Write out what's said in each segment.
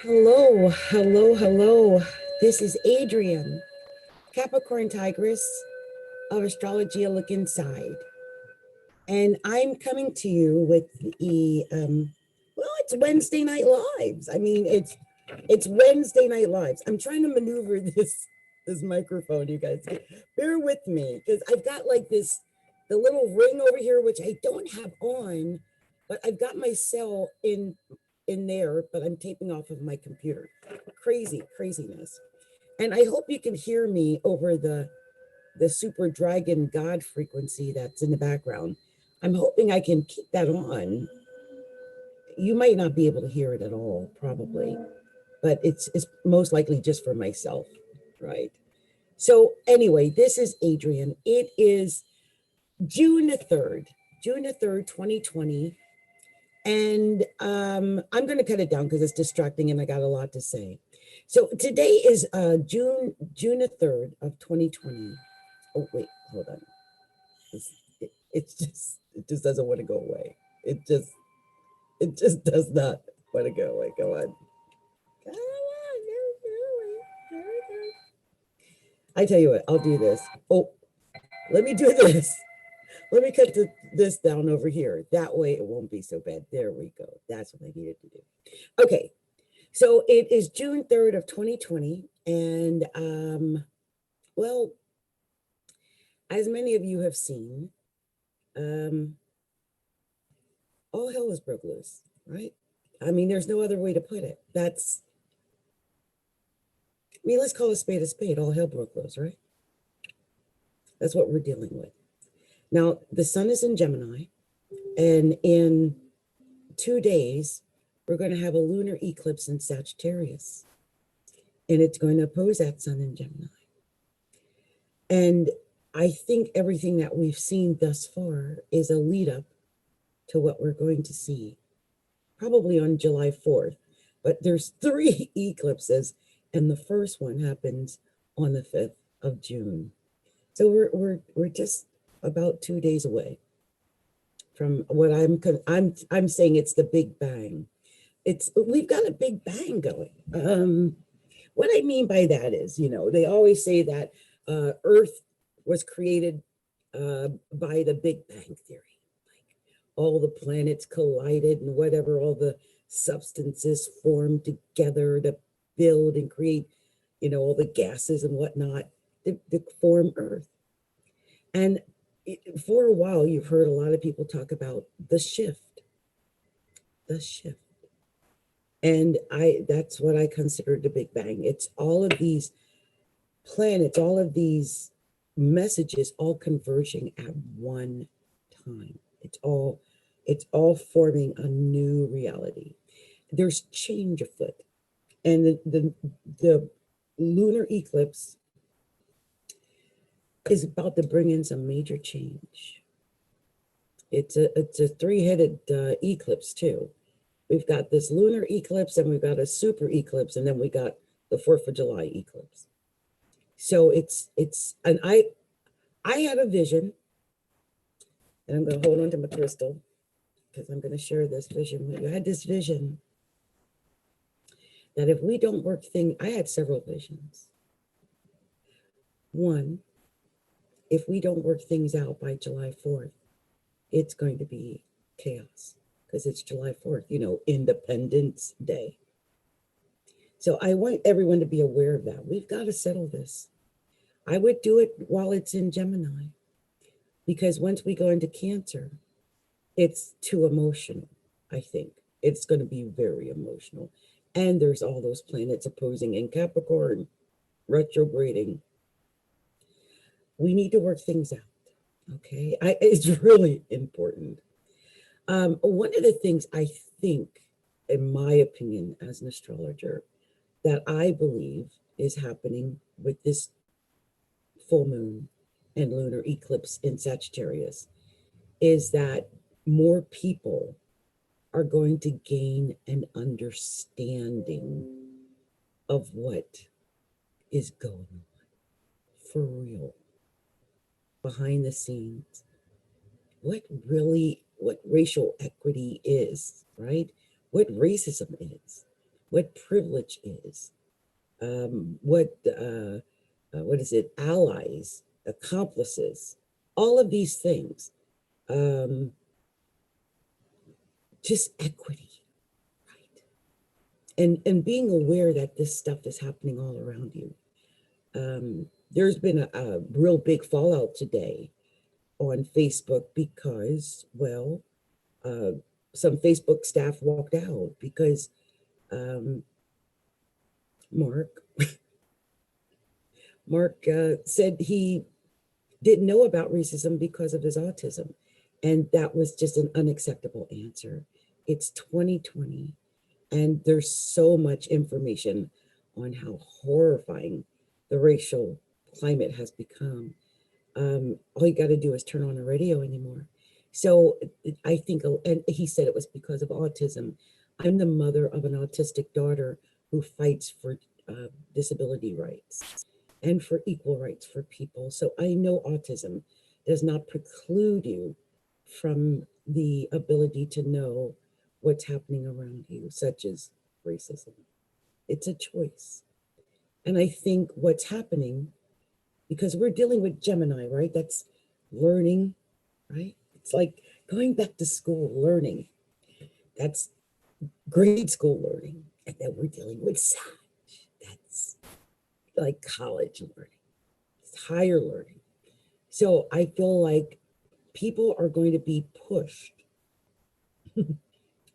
Hello, hello, hello. This is Adrienne, Capricorntigress of Astrology, a Look Inside. And I'm coming to you with the, well, it's Wednesday Night Lives. I mean, it's Wednesday Night Lives. I'm trying to maneuver this microphone, you guys. Bear with me, because I've got like the little ring over here, which I don't have on, but I've got my cell in there, but I'm taping off of my computer. Craziness. And I hope you can hear me over the super dragon god frequency that's in the background. I'm hoping I can keep that on. You might not be able to hear it at all, probably, but it's most likely just for myself, right? So anyway, this is Adrienne. It is June the 3rd, 2020. And I'm going to cut it down because it's distracting and I got a lot to say. So today is June the 3rd of 2020. Oh, wait, hold on. It just doesn't want to go away. It just does not want to go away. Go on. I tell you what, I'll do this. Oh, let me do this. Let me cut this down over here. That way it won't be so bad. There we go. That's what I needed to do. Okay. So it is June 3rd of 2020. And, well, as many of you have seen, all hell is broke loose, right? I mean, there's no other way to put it. Let's call a spade. All hell broke loose, right? That's what we're dealing with. Now, the sun is in Gemini, and in 2 days, we're going to have a lunar eclipse in Sagittarius, and it's going to oppose that sun in Gemini. And I think everything that we've seen thus far is a lead up to what we're going to see, probably on July 4th. But there's 3 eclipses, and the first one happens on the 5th of June. So we're just about 2 days away from what I'm saying. It's the Big Bang. We've got a Big Bang going. What I mean by that is, they always say that Earth was created by the Big Bang theory. Like all the planets collided and whatever, all the substances formed together to build and create, all the gases and whatnot to form Earth. And for a while, you've heard a lot of people talk about the shift. And that's what I consider the Big Bang. It's all of these planets, all of these messages, all converging at one time. It's all forming a new reality. There's change afoot. And the lunar eclipse is about to bring in some major change. It's a 3-headed eclipse too. We've got this lunar eclipse, and we've got a super eclipse, and then we got the 4th of July eclipse. So and I had a vision, and I'm going to hold on to my crystal because I'm going to share this vision with you. I had this vision that if we don't work things, I had several visions. One, if we don't work things out by July 4th, it's going to be chaos because it's July 4th, Independence Day. So I want everyone to be aware of that. We've got to settle this. I would do it while it's in Gemini, because once we go into Cancer, it's too emotional, I think. It's going to be very emotional. And there's all those planets opposing in Capricorn, retrograding. We need to work things out, okay? It's really important. One of the things I think, in my opinion, as an astrologer, that I believe is happening with this full moon and lunar eclipse in Sagittarius is that more people are going to gain an understanding of what is going on. for real, behind the scenes, what racial equity is, right? What racism is, what privilege is, what is it, allies, accomplices, all of these things. Just equity, right? And being aware that this stuff is happening all around you. There's been a real big fallout today on Facebook because, well, some Facebook staff walked out because Mark said he didn't know about racism because of his autism. And that was just an unacceptable answer. It's 2020, and there's so much information on how horrifying the racial climate has become. All you got to do is turn on the radio anymore. So I think, and he said it was because of autism. I'm the mother of an autistic daughter who fights for disability rights and for equal rights for people. So I know autism does not preclude you from the ability to know what's happening around you, such as racism. It's a choice. And I think what's happening, because we're dealing with Gemini, right? That's learning, right? It's like going back to school, learning. That's grade school learning. And then we're dealing with Sag. That's like college learning. It's higher learning. So I feel like people are going to be pushed,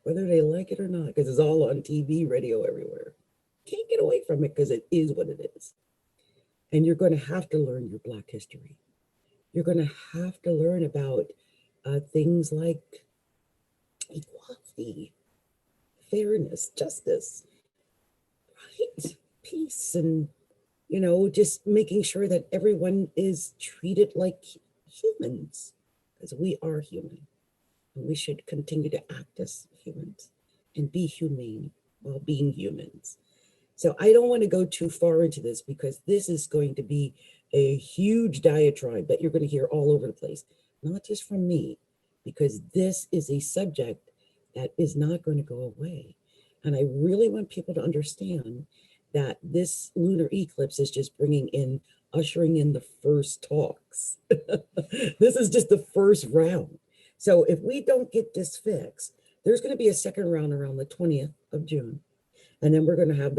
whether they like it or not, because it's all on TV, radio, everywhere. Can't get away from it because it is what it is. And you're going to have to learn your Black history. You're going to have to learn about things like equality, fairness, justice, right? Peace, and, you know, just making sure that everyone is treated like humans, because we are human. And we should continue to act as humans and be humane while being humans. So I don't want to go too far into this because this is going to be a huge diatribe that you're going to hear all over the place, not just from me, because this is a subject that is not going to go away. And I really want people to understand that this lunar eclipse is just ushering in the first talks. This is just the first round. So if we don't get this fixed, there's going to be a second round around the 20th of June. And then we're going to have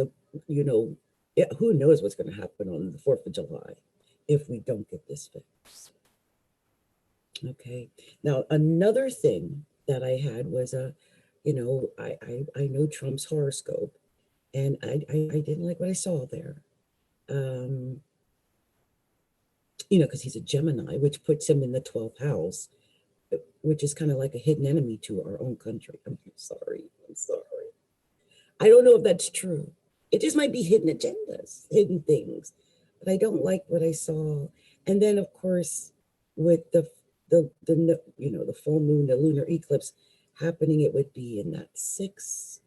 who knows what's going to happen on the 4th of July if we don't get this fixed. Okay. Now, another thing that I had was, I know Trump's horoscope, and I didn't like what I saw there. Because he's a Gemini, which puts him in the 12th house, which is kind of like a hidden enemy to our own country. I'm sorry. I don't know if that's true. It just might be hidden agendas, hidden things. But I don't like what I saw. And then, of course, with the full moon, the lunar eclipse happening, it would be in that 6.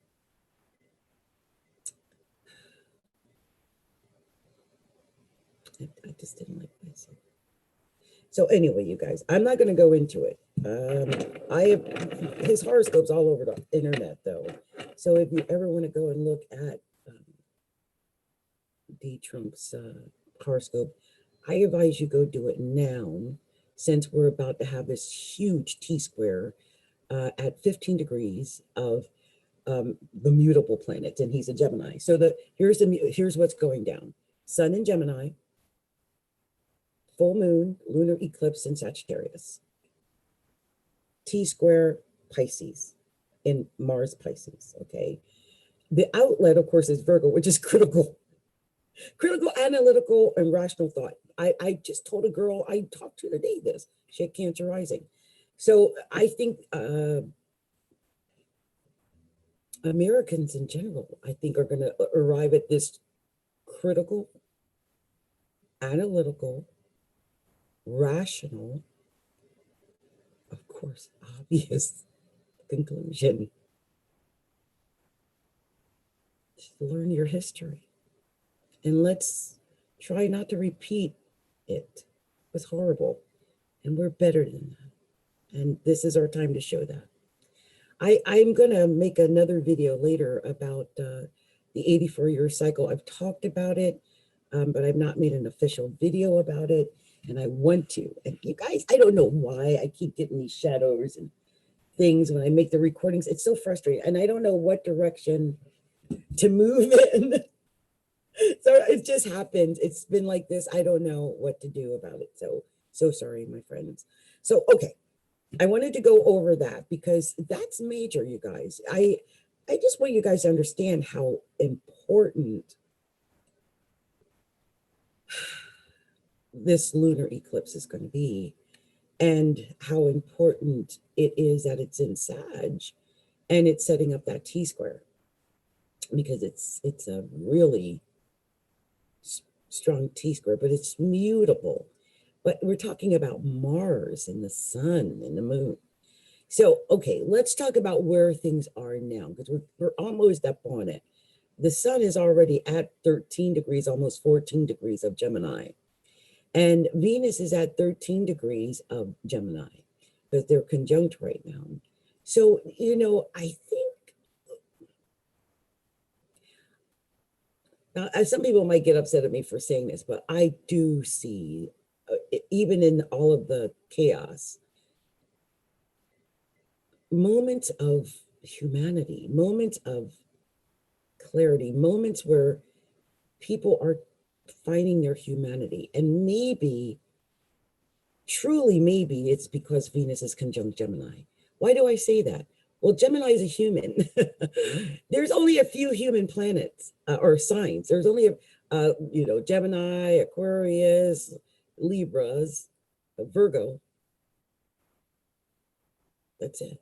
I just didn't like myself. So anyway, you guys, I'm not going to go into it. His horoscope's all over the internet, though. So if you ever want to go and look at D. Trump's horoscope, I advise you go do it now, since we're about to have this huge T-square at 15 degrees of the mutable planets, and he's a Gemini. So here's what's going down. Sun in Gemini, full moon, lunar eclipse in Sagittarius, T-square Pisces, in Mars Pisces, okay? The outlet, of course, is Virgo, which is critical, analytical, and rational thought. I just told a girl I talked to today this. She had Cancer rising. So I think Americans in general, I think, are going to arrive at this critical, analytical, rational, of course, obvious conclusion. Just learn your history. And let's try not to repeat It was horrible. And we're better than that. And this is our time to show that. I'm going to make another video later about the 84-year cycle. I've talked about it, but I've not made an official video about it. And I want to. And you guys, I don't know why I keep getting these shadows and things when I make the recordings. It's so frustrating. And I don't know what direction to move in. So it just happened. It's been like this. I don't know what to do about it. So sorry, my friends. So, okay. I wanted to go over that because that's major, you guys. I just want you guys to understand how important this lunar eclipse is going to be and how important it is that it's in Sag and it's setting up that T-square because it's a really strong T-square, but it's mutable. But we're talking about Mars and the sun and the moon. So, okay, let's talk about where things are now because we're almost up on it. The sun is already at 13 degrees, almost 14 degrees of Gemini. And Venus is at 13 degrees of Gemini because they're conjunct right now. So, you know, I think now, some people might get upset at me for saying this, but I do see, even in all of the chaos, moments of humanity, moments of clarity, moments where people are finding their humanity. And maybe, truly maybe, it's because Venus is conjunct Gemini. Why do I say that? Well, Gemini is a human. There's only a few human planets or signs. There's only, you know, Gemini, Aquarius, Libras, Virgo. That's it.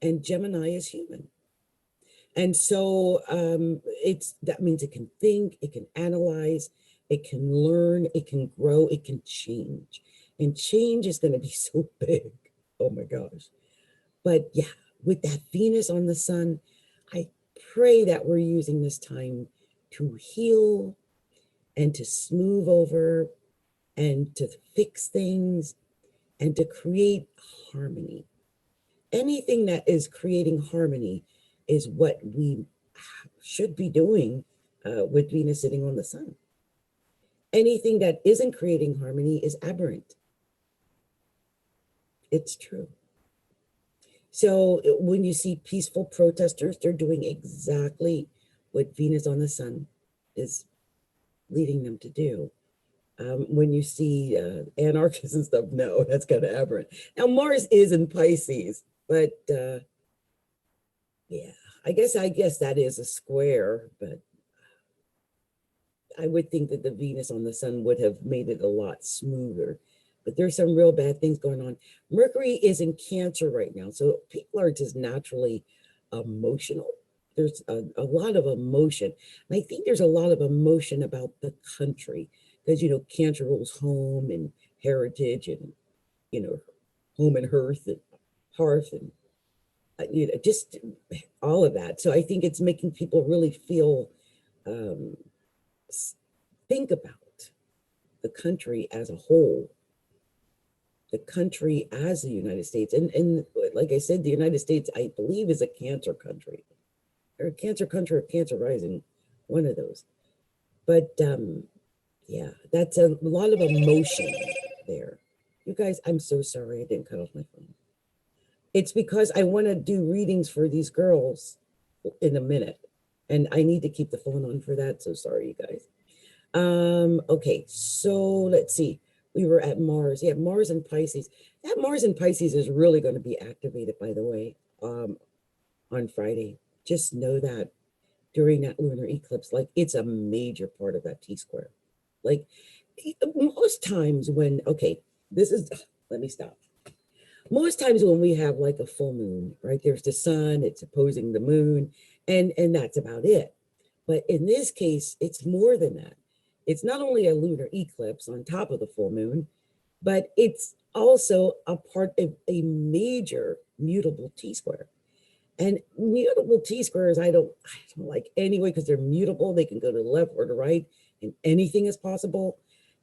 And Gemini is human. And so that means it can think, it can analyze, it can learn, it can grow, it can change. And change is going to be so big. Oh my gosh. But yeah, with that Venus on the sun, I pray that we're using this time to heal and to smooth over and to fix things and to create harmony. Anything that is creating harmony is what we should be doing with Venus sitting on the sun. Anything that isn't creating harmony is aberrant. It's true. So when you see peaceful protesters, they're doing exactly what Venus on the sun is leading them to do. When you see anarchists and stuff, no, that's kind of aberrant. Now, Mars is in Pisces, but yeah, I guess that is a square, but I would think that the Venus on the sun would have made it a lot smoother. But there's some real bad things going on. Mercury is in Cancer right now, so people are just naturally emotional. There's a lot of emotion. And I think there's a lot of emotion about the country because, you know, Cancer rules home and heritage and, you know, home and hearth and you know, just all of that. So I think it's making people really feel, think about the country as a whole, the country as the United States. And like I said, the United States, I believe, is a Cancer country, or a Cancer country or Cancer rising, one of those. But yeah, that's a lot of emotion there. You guys, I'm so sorry I didn't cut off my phone. It's because I want to do readings for these girls in a minute, and I need to keep the phone on for that. So sorry, you guys. Okay, so let's see. We were at Mars. Yeah, Mars and Pisces. That Mars and Pisces is really going to be activated, by the way, on Friday. Just know that during that lunar eclipse, like it's a major part of that T-square. Like most times when, okay, this is, let me stop. Most times when we have like a full moon, right? There's the sun, it's opposing the moon, and that's about it. But in this case, it's more than that. It's not only a lunar eclipse on top of the full moon, but it's also a part of a major mutable T-square. And mutable T-squares, I don't like anyway, because they're mutable. They can go to the left or the right, and anything is possible.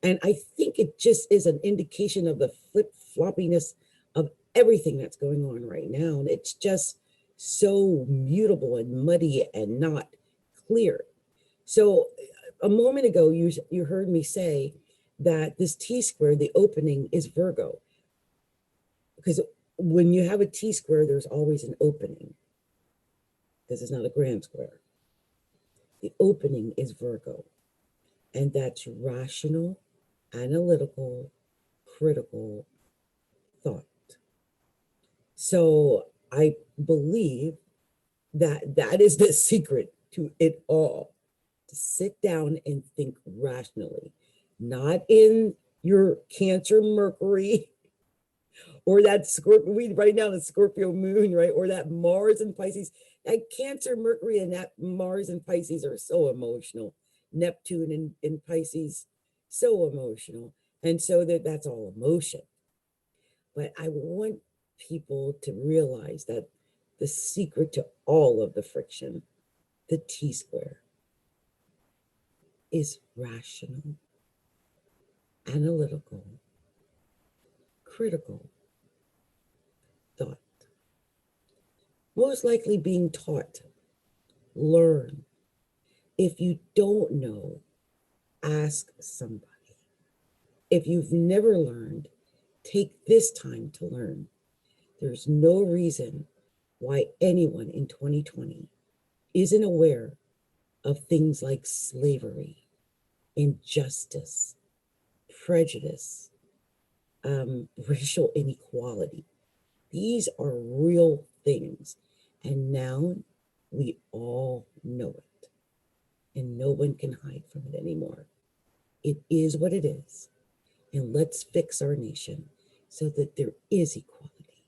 And I think it just is an indication of the flip-floppiness of everything that's going on right now. And it's just so mutable and muddy and not clear. So a moment ago, you heard me say that this T-square, the opening, is Virgo. Because when you have a T-square, there's always an opening, because it's not a grand square. The opening is Virgo. And that's rational, analytical, critical thought. So I believe that that is the secret to it all. To sit down and think rationally, not in your Cancer Mercury or that Scorpio, right now the Scorpio moon, right? Or that Mars and Pisces. That Cancer Mercury and that Mars and Pisces are so emotional. Neptune in Pisces, so emotional. And so that's all emotion. But I want people to realize that the secret to all of the friction, the T-square, is rational, analytical, critical thought. Most likely being taught, learn. If you don't know, ask somebody. If you've never learned, take this time to learn. There's no reason why anyone in 2020 isn't aware of things like slavery, injustice, prejudice, racial inequality. These are real things. And now we all know it. And no one can hide from it anymore. It is what it is. And let's fix our nation so that there is equality.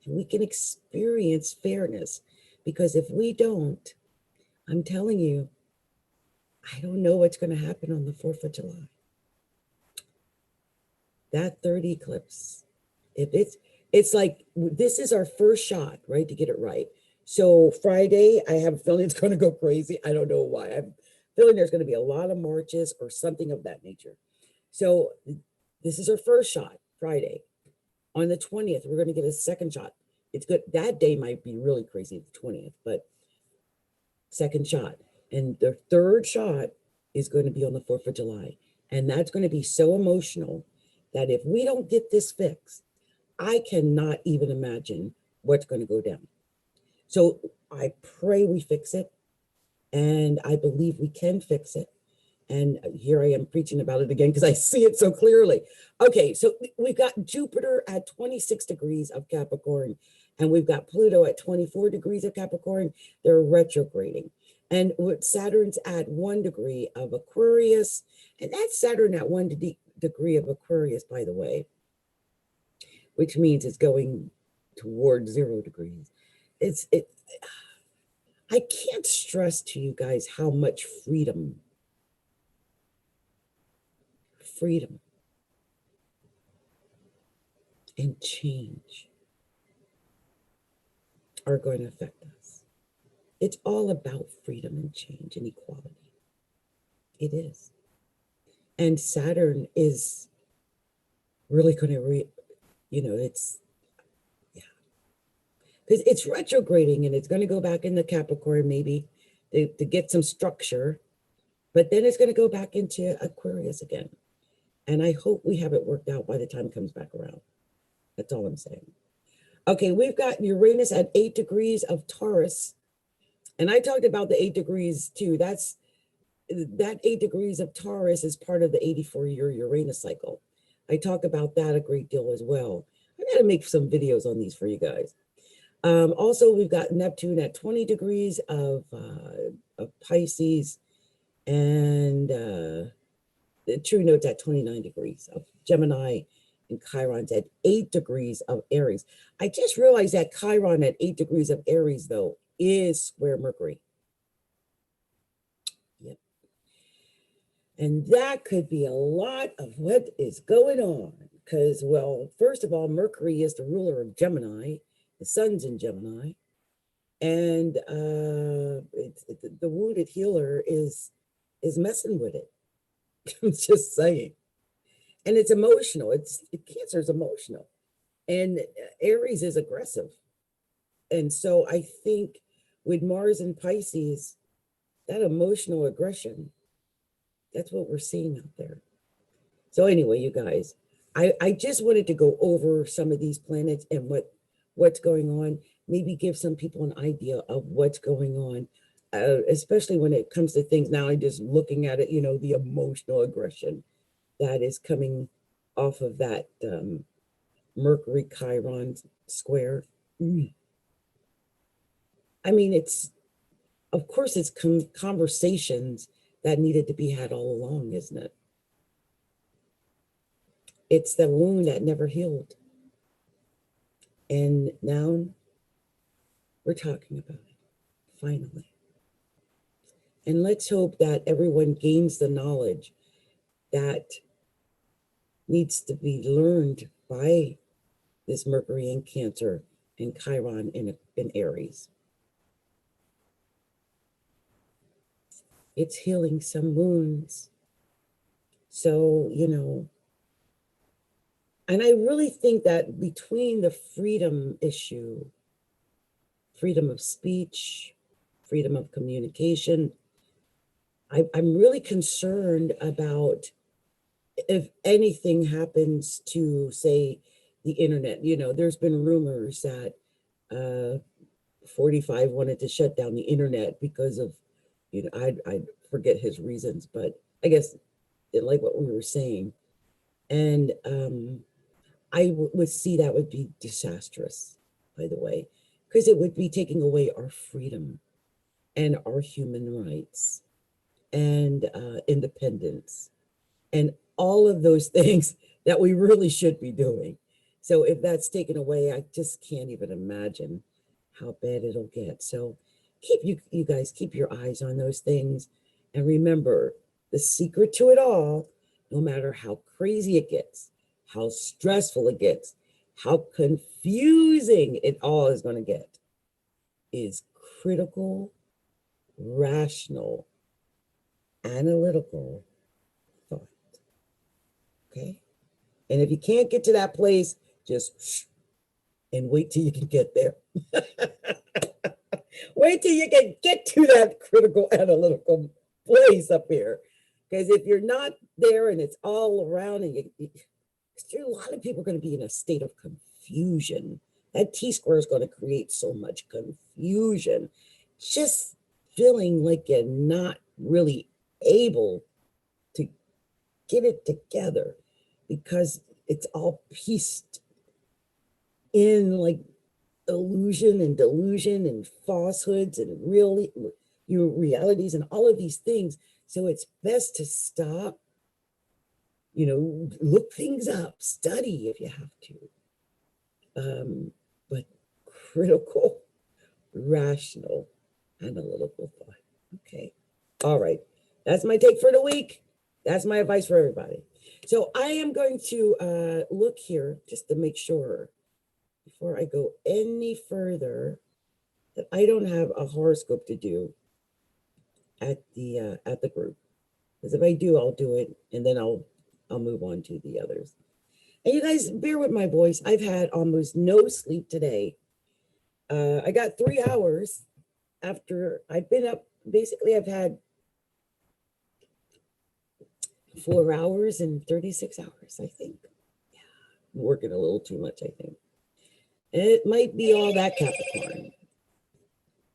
And we can experience fairness. Because if we don't, I'm telling you, I don't know what's going to happen on the 4th of July. That third eclipse, if it's like, this is our first shot, right, to get it right. So Friday, I have a feeling it's going to go crazy. I don't know why. I'm feeling there's going to be a lot of marches or something of that nature. So this is our first shot, Friday. On the 20th, we're going to get a second shot. It's good. That day might be really crazy, the 20th, but second shot. And the third shot is going to be on the 4th of July. And that's going to be so emotional that if we don't get this fixed, I cannot even imagine what's going to go down. So I pray we fix it. And I believe we can fix it. And here I am preaching about it again because I see it so clearly. Okay, so we've got Jupiter at 26 degrees of Capricorn, and we've got Pluto at 24 degrees of Capricorn. They're retrograding. And with Saturn's at 1 degree of Aquarius, and that's Saturn at 1 degree of Aquarius, by the way, which means it's going towards 0 degrees. I can't stress to you guys how much freedom and change are going to affect us. It's all about freedom and change and equality. It is. And Saturn is really going to, because it's retrograding and it's going to go back into Capricorn maybe to get some structure, but then it's going to go back into Aquarius again. And I hope we have it worked out by the time it comes back around. That's all I'm saying. Okay, we've got Uranus at 8 degrees of Taurus. And I talked about the 8 degrees too. That 8 degrees of Taurus is part of the 84-year Uranus cycle. I talk about that a great deal as well. I got to make some videos on these for you guys. Also, we've got Neptune at 20 degrees of Pisces, and the True Note's at 29 degrees of Gemini, and Chiron's at 8 degrees of Aries. I just realized that Chiron at 8 degrees of Aries, though, is square Mercury. Yep. And that could be a lot of what is going on. Because, well, first of all, Mercury is the ruler of Gemini. The sun's in Gemini. And the wounded healer is messing with it. I'm just saying. And it's emotional. Cancer is emotional, and Aries is aggressive. And so I think with Mars and Pisces, that emotional aggression, that's what we're seeing out there. So anyway, you guys, I just wanted to go over some of these planets and what's going on, maybe give some people an idea of what's going on, especially when it comes to things. Now I'm just looking at it, the emotional aggression that is coming off of that Mercury Chiron square. I mean, of course, it's conversations that needed to be had all along, isn't it? It's the wound that never healed. And now we're talking about it, finally. And let's hope that everyone gains the knowledge that needs to be learned by this Mercury in Cancer and Chiron in Aries. It's healing some wounds. So, and I really think that between the freedom issue, freedom of speech, freedom of communication, I'm really concerned about if anything happens to, say, the internet. There's been rumors that 45 wanted to shut down the internet because of, I forget his reasons, but I guess like what we were saying. And I would see that would be disastrous, by the way, because it would be taking away our freedom and our human rights and independence and all of those things that we really should be doing. So if that's taken away, I just can't even imagine how bad it'll get. So you guys keep your eyes on those things. And remember, the secret to it all, no matter how crazy it gets, how stressful it gets, how confusing it all is going to get, is critical, rational, analytical thought. Okay? And if you can't get to that place, just and wait till you can get there. Wait till you can get to that critical analytical place up here. Because if you're not there and it's all around, and a lot of people are going to be in a state of confusion. That T-square is going to create so much confusion. Just feeling like you're not really able to get it together because it's all pieced in like illusion and delusion and falsehoods and realities and all of these things. So it's best to stop, look things up, study if you have to. But critical, rational, analytical thought. Okay. All right. That's my take for the week. That's my advice for everybody. So I am going to look here just to make sure before I go any further that I don't have a horoscope to do at the group. Because if I do, I'll do it and then I'll move on to the others. And you guys bear with my voice. I've had almost no sleep today. I got 3 hours after I've been up. Basically, I've had 4 hours and 36 hours, I think. Yeah, I'm working a little too much, I think. And it might be all that Capricorn.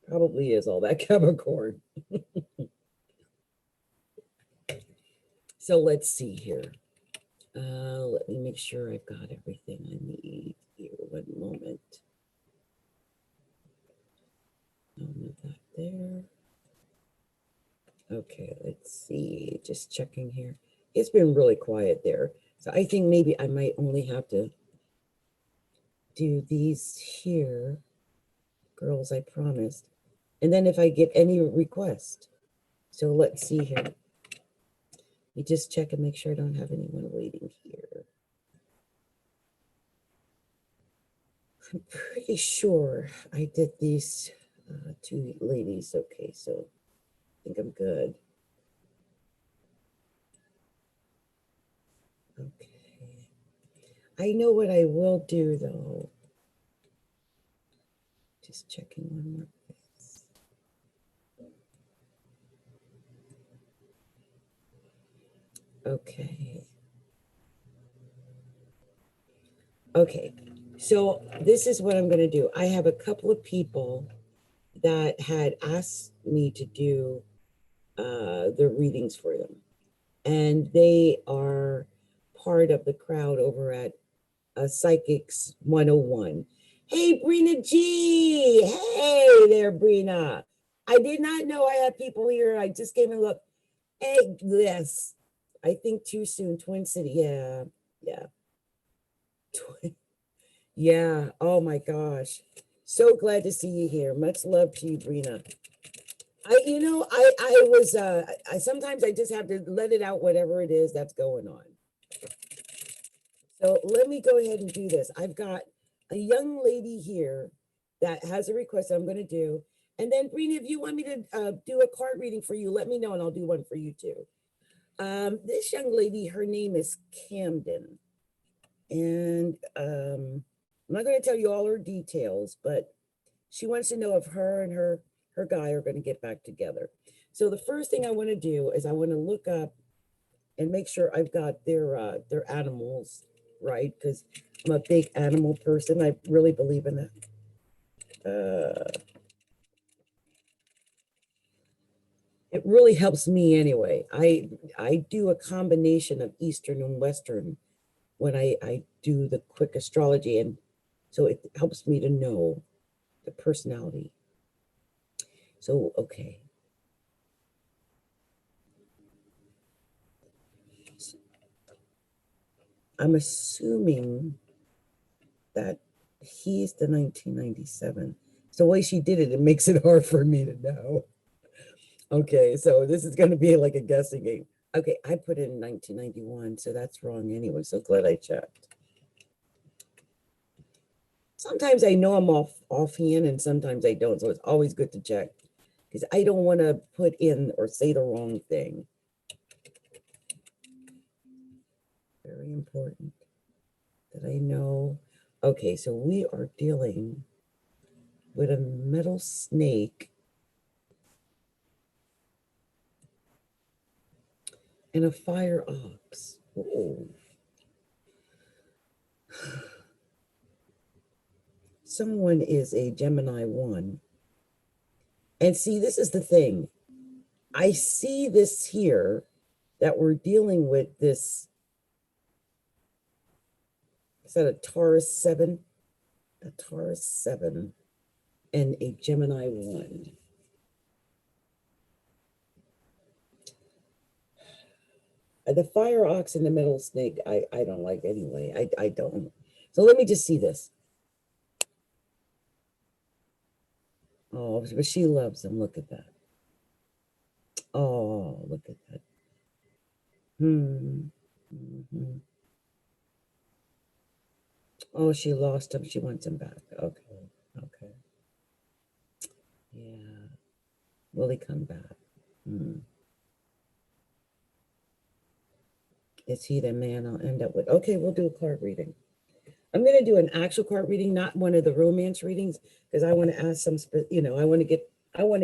Probably is all that Capricorn. So let's see here. Let me make sure I've got everything I need here. 1 moment. I'll move that there. Okay, let's see. Just checking here. It's been really quiet there. So I think maybe I might only have to do these here. Girls, I promised. And then if I get any request. So let's see here. You just check and make sure I don't have anyone waiting here. I'm pretty sure I did these 2 ladies. Okay, so I think I'm good. Okay. I know what I will do though. Just checking one more place. Okay. Okay. So this is what I'm going to do. I have a couple of people that had asked me to do the readings for them. And they are part of the crowd over at Psychics 101. Hey, Brina Gee. Hey there, Brina. I did not know I had people here. I just came and looked. Hey, yes. I think too soon. Twin City. Yeah. Yeah. Yeah. Oh my gosh. So glad to see you here. Much love to you, Brina. I was I sometimes I just have to let it out, whatever it is that's going on. So let me go ahead and do this. I've got a young lady here that has a request I'm going to do. And then, Brina, if you want me to do a card reading for you, let me know and I'll do one for you too. This young lady, her name is Camdyn. And I'm not going to tell you all her details, but she wants to know if her and her guy are going to get back together. So the first thing I want to do is I want to look up and make sure I've got their animals right, because I'm a big animal person. I really believe in that. It really helps me anyway. I do a combination of Eastern and Western when I do the quick astrology, and so it helps me to know the personality. So okay. I'm assuming that he's the 1997. So the way she did it, it makes it hard for me to know. Okay, so this is going to be like a guessing game. Okay, I put in 1991, so that's wrong anyway. So glad I checked. Sometimes I know I'm offhand, and sometimes I don't. So it's always good to check because I don't want to put in or say the wrong thing. Very important that I know. Okay, so we are dealing with a metal snake and a fire ox. Oh. Someone is a Gemini 1. And see, this is the thing. I see this here that we're dealing with this. Is that a Taurus 7? A Taurus 7 and a Gemini 1. The fire ox and the metal snake, I don't like anyway. I don't. So let me just see this. Oh, but she loves him. Look at that. Oh, look at that. Mm-hmm. Oh, she lost him. She wants him back. Okay. Okay. Yeah. Will he come back? Is he the man I'll end up with? Okay, we'll do a card reading. I'm going to do an actual card reading, not one of the romance readings, because I want to ask some, I want to know. I want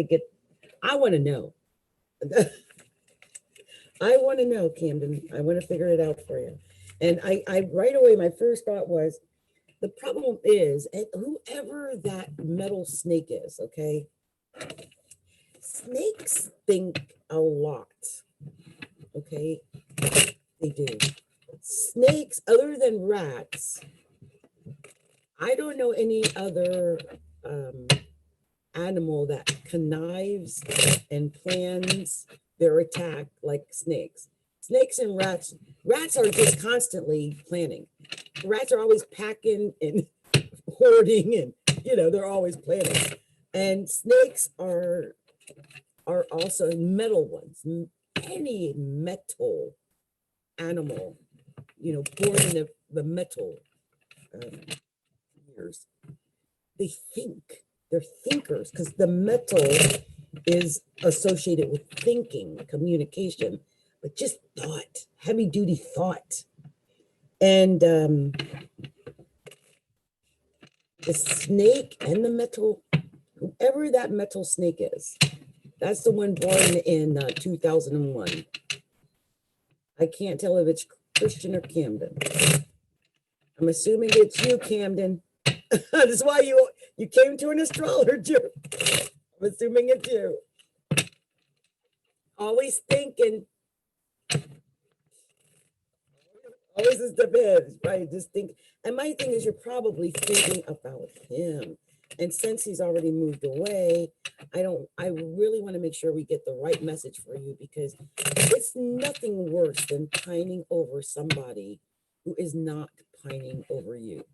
to know, Camdyn. I want to figure it out for you. And I right away, my first thought was, the problem is, and whoever that metal snake is, okay? Snakes think a lot, okay? They do. Snakes, other than rats, I don't know any other animal that connives and plans their attack like snakes. Snakes and rats are just constantly planning. Rats are always packing and hoarding, and they're always planning. And snakes are also metal ones. Any metal animal, born in the metal years, they think. They're thinkers, because the metal is associated with thinking, communication, but just thought, heavy duty thought. And the snake and the metal, whoever that metal snake is, that's the one born in 2001. I can't tell if it's Christian or Camdyn. I'm assuming it's you, Camdyn. That's why you came to an astrologer. I'm assuming it's you. Always thinking. Always is the best, right? Just think. And my thing is, you're probably thinking about him. And since he's already moved away, I really want to make sure we get the right message for you, because it's nothing worse than pining over somebody who is not pining over you.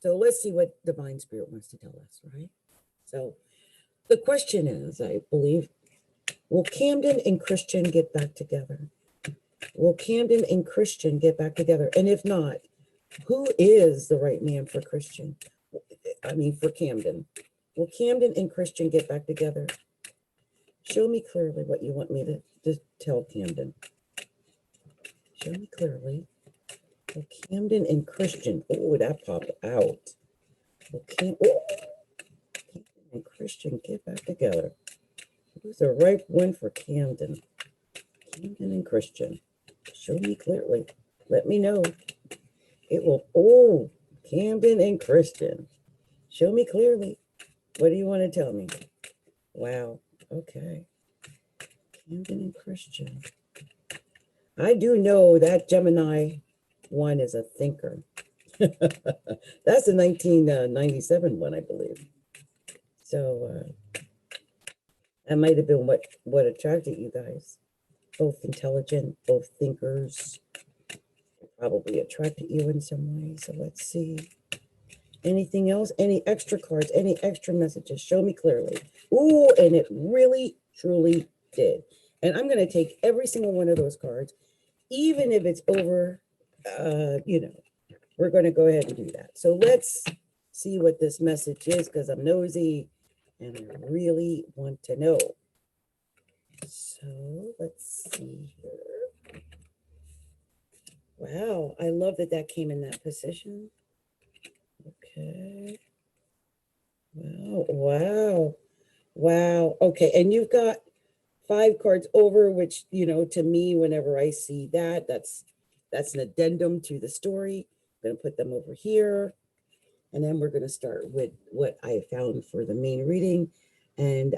So let's see what Divine Spirit wants to tell us, right? So the question is, I believe, will Camdyn and Christian get back together? Will Camdyn and Christian get back together? And if not, who is the right man for Christian? I mean, for Camdyn. Will Camdyn and Christian get back together? Show me clearly what you want me to tell Camdyn. Show me clearly. Will Camdyn and Christian, oh, that popped out. Will Camdyn and Christian get back together? Who's the right one for Camdyn? Camdyn and Christian. Show me clearly. Let me know. It will, oh, Camdyn and Christian. Show me clearly. What do you want to tell me? Wow. Okay. Camdyn and Christian. I do know that Gemini one is a thinker. That's the 1997 one, I believe. So that might have been what attracted you guys. Both intelligent, both thinkers. Probably attracted you in some way. So let's see. Anything else? Any extra cards? Any extra messages? Show me clearly. Ooh, and it really, truly did. And I'm going to take every single one of those cards, even if it's over, we're going to go ahead and do that. So let's see what this message is, because I'm nosy and I really want to know. So let's see here. Wow, I love that came in that position. Okay. Wow. Okay, and you've got 5 cards over, which, to me, whenever I see that, that's an addendum to the story. I'm going to put them over here. And then we're going to start with what I found for the main reading. And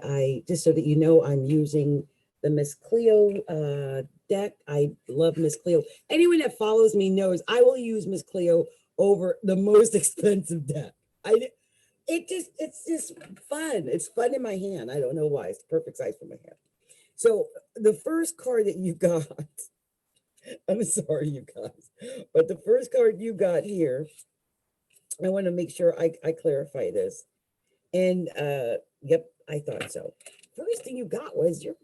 just so that you know, I'm using the Miss Cleo deck. I love Miss Cleo. Anyone that follows me knows I will use Miss Cleo over the most expensive deck. It's just fun. It's fun in my hand. I don't know why. It's the perfect size for my hand. So the first card that you got, I'm sorry, you guys, but the first card you got here, I want to make sure I clarify this. And yep, I thought so. First thing you got was your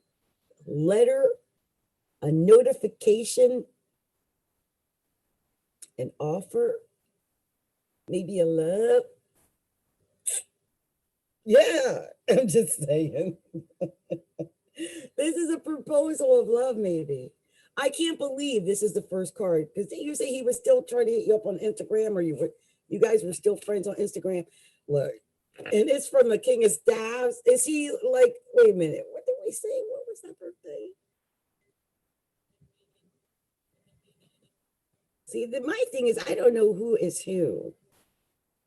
letter, a notification, an offer, maybe a love. Yeah, I'm just saying. This is a proposal of love, maybe. I can't believe this is the first card, because you say he was still trying to hit you up on Instagram, or you guys were still friends on Instagram. Look, and it's from the King of Staves. Is he like, wait a minute, what did we say? What was that birthday? See, my thing is, I don't know who is who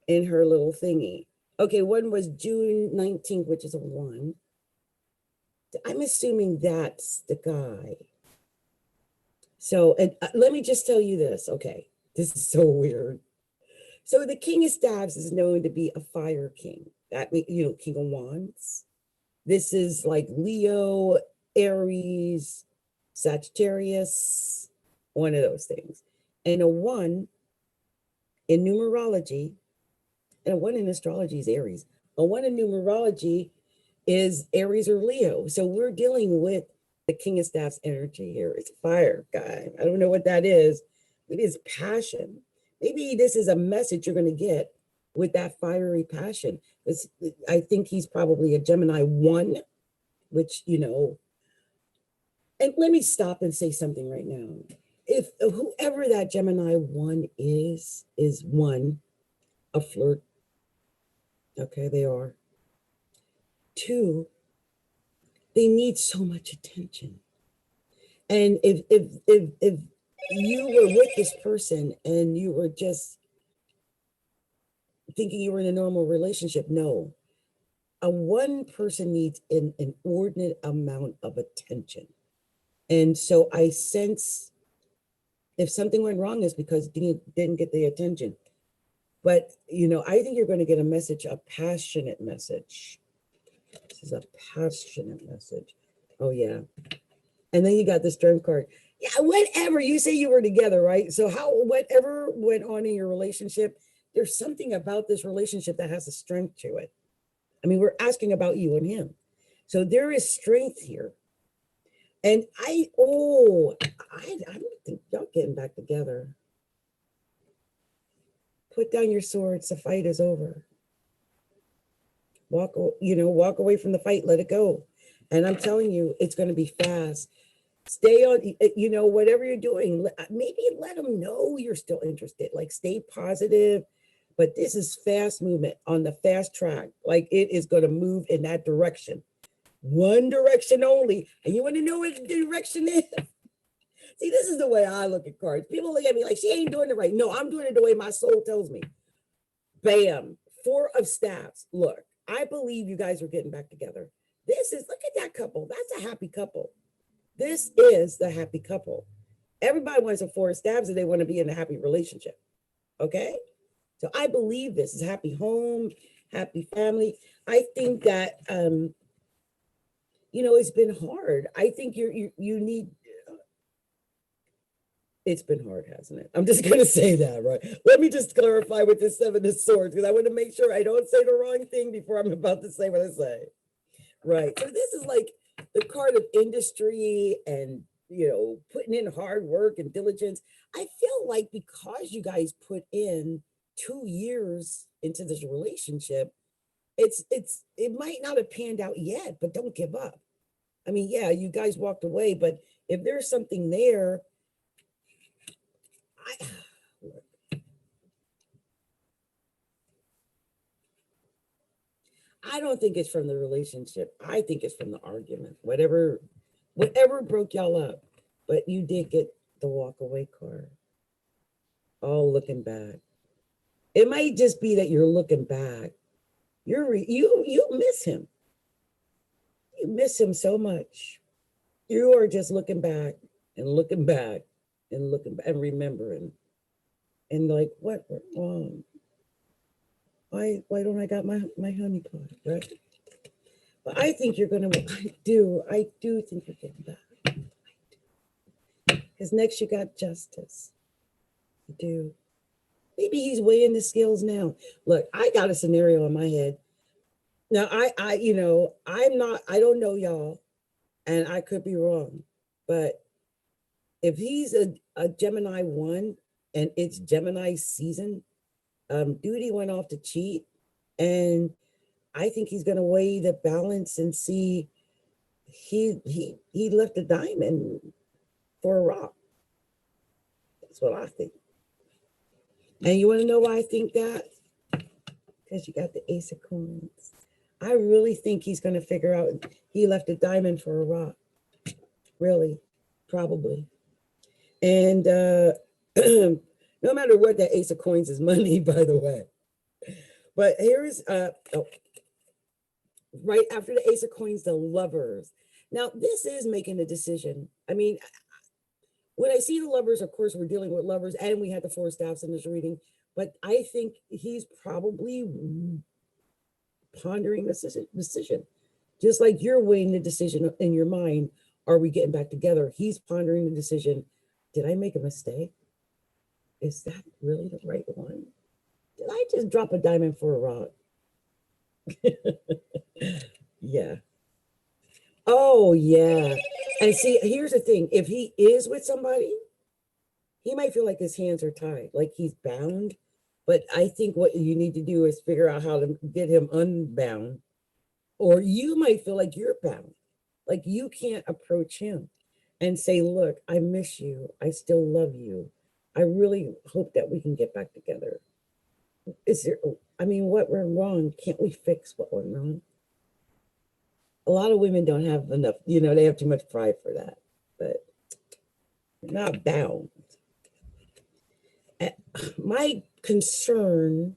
in her little thingy. Okay, one was June 19th, which is a 1. I'm assuming that's the guy. So, and let me just tell you this. Okay, this is so weird. So the King of Staves is known to be a fire king. That means, King of Wands. This is like Leo, Aries, Sagittarius, one of those things. And a 1 in numerology, and a 1 in astrology is Aries. A 1 in numerology is Aries or Leo. So we're dealing with the King of Staffs energy here. It's fire, guy. I don't know what that is. It is passion. Maybe this is a message you're going to get with that fiery passion. I think he's probably a Gemini 1, which, And let me stop and say something right now. If whoever that Gemini 1 is one, a flirt. Okay, they are. 2, they need so much attention. And if you were with this person and you were just thinking you were in a normal relationship, no. A one person needs an inordinate amount of attention. And so I sense if something went wrong is because you didn't get the attention. But, you know, I think you're going to get a message, a passionate message. This is a passionate message. Oh, yeah. And then you got the Strength card. Yeah, whatever. You say you were together, right? So whatever went on in your relationship, there's something about this relationship that has a strength to it. I mean, we're asking about you and him. So there is strength here. And I don't think y'all getting back together. Put down your swords. The fight is over. Walk away from the fight. Let it go. And I'm telling you, it's going to be fast. Stay on, whatever you're doing, maybe let them know you're still interested. Like, stay positive. But this is fast movement on the fast track. Like, it is going to move in that direction. One direction only. And you want to know what the direction is? See, this is the way I look at cards. People look at me like, she ain't doing it right. No, I'm doing it the way my soul tells me. Bam. 4 of Staffs. Look, I believe you guys are getting back together. Look at that couple. That's a happy couple. This is the happy couple. Everybody wants a 4 of Staffs and they want to be in a happy relationship. Okay? So I believe this is happy home, happy family. I think that, it's been hard. I think you need, it's been hard, hasn't it? I'm just going to say that, right? Let me just clarify with this 7 of Swords, because I want to make sure I don't say the wrong thing before I'm about to say what I say. Right. So this is like the card of industry and, putting in hard work and diligence. I feel like because you guys put in 2 years into this relationship, it might not have panned out yet, but don't give up. I mean, yeah, you guys walked away, but if there's something there, I don't think it's from the relationship. I think it's from the argument. Whatever broke y'all up. But you did get the walk away card. Oh, looking back. It might just be that you're looking back. You miss him. You miss him so much. You are just looking back and looking back and looking back and remembering. And like, what went wrong? Why don't I got my honey pot, right? But I think you're gonna. I do think you're getting back. Because next you got Justice. You do. Maybe he's weighing the scales now. Look, I got a scenario in my head. Now I don't know y'all, and I could be wrong, but if he's a Gemini 1 and it's Gemini season, Duty went off to cheat, and I think he's going to weigh the balance and see he left a diamond for a rock. That's what I think. And you want to know why I think that? Because you got the Ace of Coins. I really think he's going to figure out he left a diamond for a rock. Really, probably. And no matter what, that Ace of Coins is money, by the way. But here's, right after the Ace of Coins, the Lovers. Now, this is making a decision. I mean, when I see the Lovers, of course, we're dealing with Lovers, and we had the 4 Staffs in this reading, but I think he's probably pondering this decision. Just like you're weighing the decision in your mind, are we getting back together? He's pondering the decision. Did I make a mistake? Is that really the right one? Did I just drop a diamond for a rock? Yeah. Oh, yeah. And see, here's the thing. If he is with somebody, he might feel like his hands are tied, like he's bound. But I think what you need to do is figure out how to get him unbound. Or you might feel like you're bound, like you can't approach him. and say, look, I miss you. I still love you. I really hope that we can get back together. Is there, I mean, what went wrong? Can't we fix what went wrong? A lot of women don't have enough, they have too much pride for that, but not bound. My concern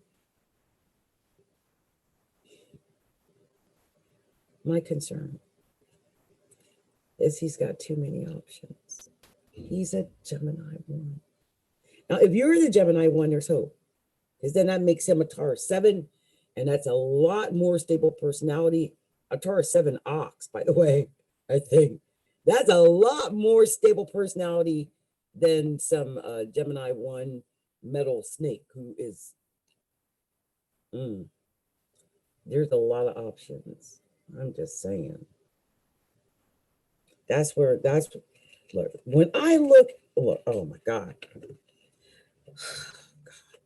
is he's got too many options. He's a Gemini 1. Now, if you're the Gemini 1, there's hope, because then that makes him a Taurus 7, and that's a lot more stable personality. A Taurus 7 ox, by the way, I think. That's a lot more stable personality than some Gemini 1 metal snake who is, there's a lot of options. I'm just saying. Look, when I look, oh my God.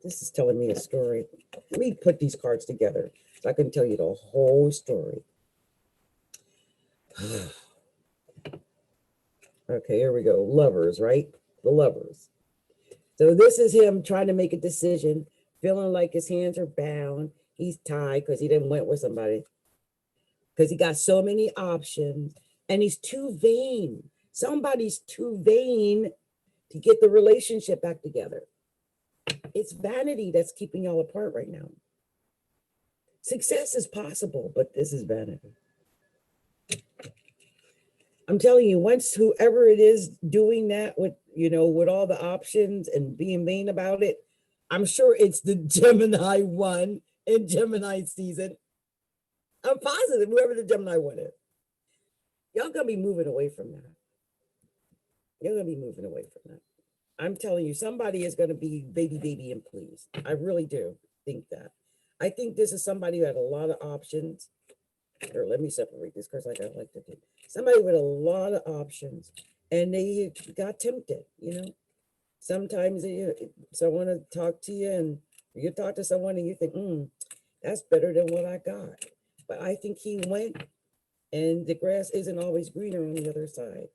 This is telling me a story. Let me put these cards together so I can tell you the whole story. Okay, here we go. Lovers, right? The Lovers. So this is him trying to make a decision, feeling like his hands are bound. He's tied because he didn't went with somebody. Because he got so many options, and he's too vain. Somebody's too vain to get the relationship back together. It's vanity that's keeping y'all apart right now. Success is possible, but this is vanity. I'm telling you, once whoever it is doing that with, with all the options and being vain about it, I'm sure it's the Gemini 1 in Gemini season. I'm positive whoever the Gemini 1 is. Y'all gonna be moving away from that. You're gonna be moving away from that. I'm telling you, somebody is gonna be baby and please. I really do think that. I think this is somebody who had a lot of options. Or let me separate this because like I like to do. Somebody with a lot of options, and they got tempted. Sometimes someone will talk to you, and you talk to someone, and you think, that's better than what I got. But I think he went, and the grass isn't always greener on the other side.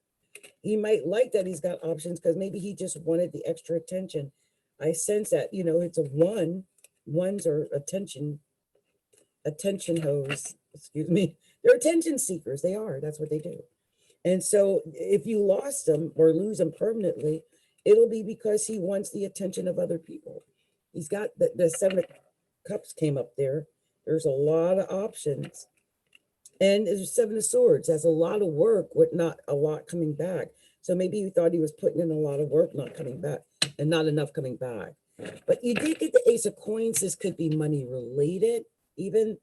He might like that he's got options because maybe he just wanted the extra attention. I sense that, it's a 1. Ones are attention hose, excuse me. They're attention seekers. They are. That's what they do. And so if you lost them or lose them permanently, it'll be because he wants the attention of other people. He's got the 7 of Cups came up there. There's a lot of options. And there's 7 of Swords. That's a lot of work with not a lot coming back. So maybe you thought he was putting in a lot of work, not coming back, and not enough coming back. But you did get the Ace of Coins. This could be money related even.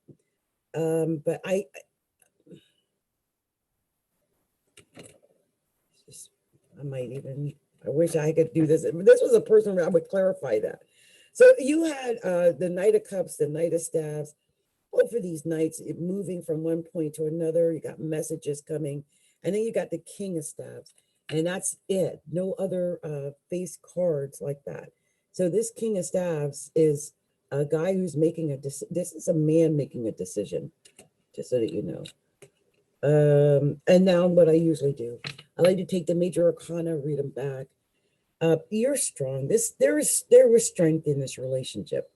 But I wish I could do this. If this was a person, I would clarify that. So you had the Knight of Cups, the Knight of Staves. Both of these knights moving from one point to another. You got messages coming. And then you got the King of Staves. And that's it. No other face cards like that. So this King of Staves is a guy who's making this is a man making a decision, just so that you know. And now what I usually do, I like to take the major arcana, read them back. You're strong. There was strength in this relationship.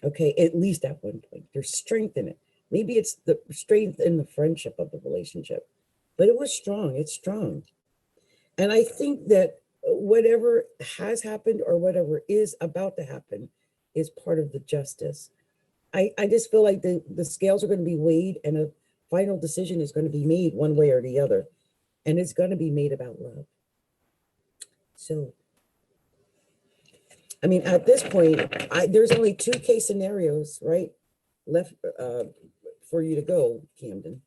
Okay, at least at one point, there's strength in it. Maybe it's the strength in the friendship of the relationship, but it was strong. It's strong. And I think that whatever has happened or whatever is about to happen is part of the justice. I just feel like the scales are going to be weighed and a final decision is going to be made one way or the other. And it's going to be made about love. So, I mean, at this point, there's only 2 case scenarios, right, left for you to go, Camdyn.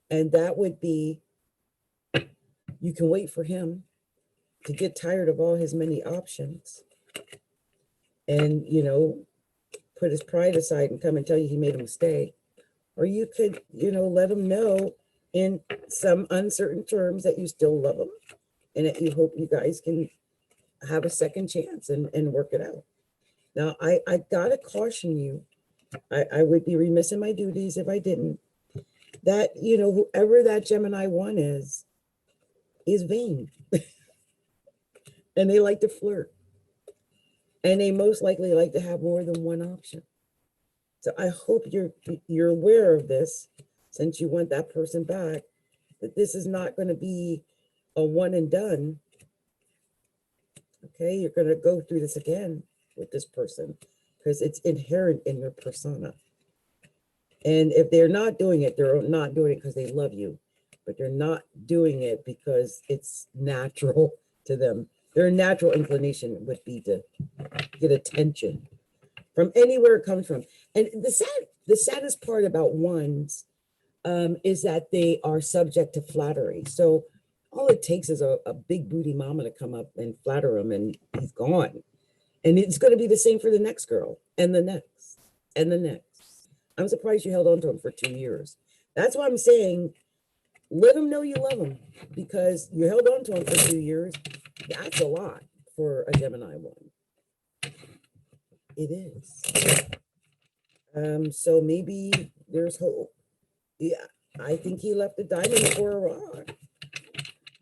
And that would be, you can wait for him to get tired of all his many options and, put his pride aside and come and tell you he made a mistake. Or you could, let him know in some uncertain terms that you still love him and that you hope you guys can have a second chance and work it out. Now, I gotta caution you, I would be remiss in my duties if I didn't, that, whoever that Gemini 1 is He's vain. And they like to flirt. And they most likely like to have more than one option. So I hope you're aware of this, since you want that person back, that this is not going to be a one and done. Okay, you're going to go through this again with this person because it's inherent in their persona. And if they're not doing it, they're not doing it because they love you, but they're not doing it because it's natural to them. Their natural inclination would be to get attention from anywhere it comes from. And the saddest part about ones is that they are subject to flattery. So all it takes is a big booty mama to come up and flatter him, and he's gone. And it's going to be the same for the next girl, and the next, and the next. I'm surprised you held on to him for 2 years. That's why I'm saying, let him know you love him, because you held on to him for 2 years. That's a lot for a Gemini one. It is. So maybe there's hope. Yeah, I think he left the diamond for a rock.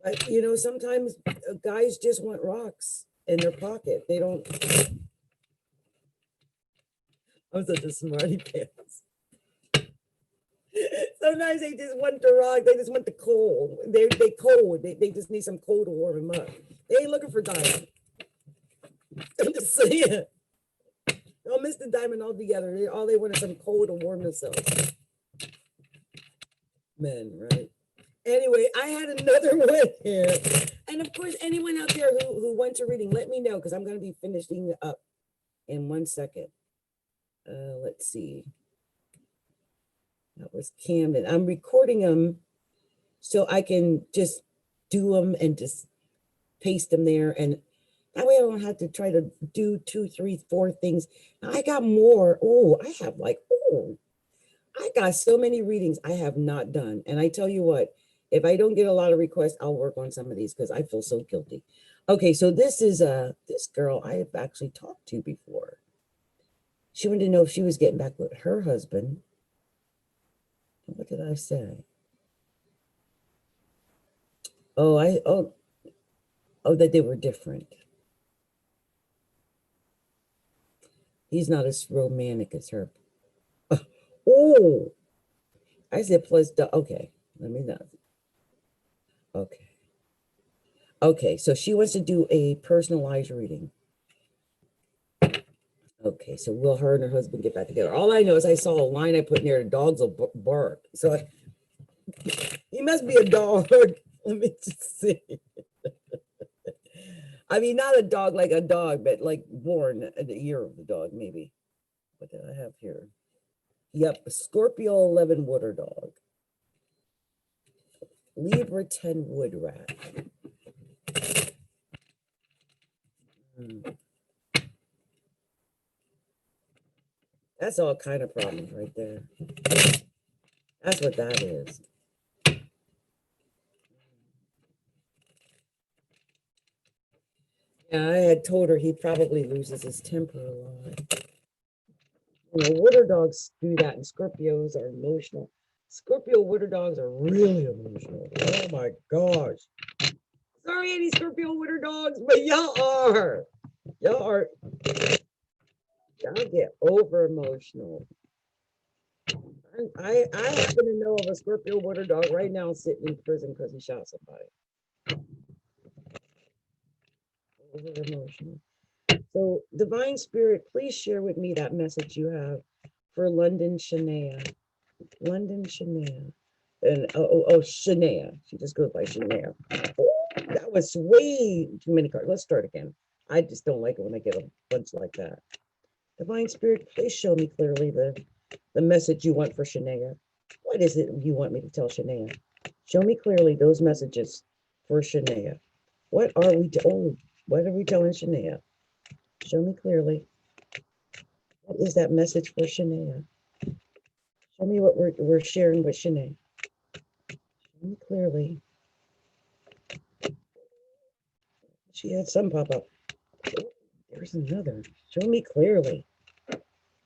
But, you know, sometimes guys just want rocks in their pocket. They don't. I'm such a smarty pants. Sometimes they just want the rock. They just want the coal. They cold. They just need some coal to warm them up. They ain't looking for diamond. I'm just saying. Don't miss the diamond altogether. All they want is some coal to warm themselves. Men, right? Anyway, I had another one here. And of course, anyone out there who wants a reading, let me know, because I'm going to be finishing up in 1 second. Let's see. That was Camdyn. I'm recording them so I can just do them and just paste them there. And that way I don't have to try to do 2, 3, 4 things. Now I got more. I got so many readings I have not done. And I tell you what, if I don't get a lot of requests, I'll work on some of these because I feel so guilty. Okay, so this is this girl I have actually talked to before. She wanted to know if she was getting back with her husband. What did I say? Oh, that they were different. He's not as romantic as her. Oh, I said plus okay. Let me know. Okay, so she wants to do a personalized reading. Okay, so will her and her husband get back together? All I know is I saw a line I put in there, the dogs will bark. So he must be a dog. Let me just see. I mean, not a dog like a dog, but like born at the year of the dog, maybe. What did I have here? Yep, Scorpio 11 water dog. Libra 10 wood rat. That's all kind of problems right there. That's what that is. Yeah, I had told her he probably loses his temper a lot. You know, water dogs do that, and Scorpios are emotional. Scorpio water dogs are really emotional. Oh my gosh. Sorry, any Scorpio water dogs, but y'all are. Y'all get over emotional. I happen to know of a Scorpio water dog right now sitting in prison because he shot somebody. Over emotional. So, Divine Spirit, please share with me that message you have for London Shanea. London Shanea. And Shanea. She just goes by Shanea. Oh, that was way too many cards. Let's start again. I just don't like it when I get a bunch like that. Divine Spirit, please show me clearly the message you want for Shanea. What is it you want me to tell Shanea? Show me clearly those messages for Shanea. What are we telling Shanea? Show me clearly. What is that message for Shanea? Show me what we're sharing with Shanea. Show me clearly. She had some pop up. There's another. Show me clearly.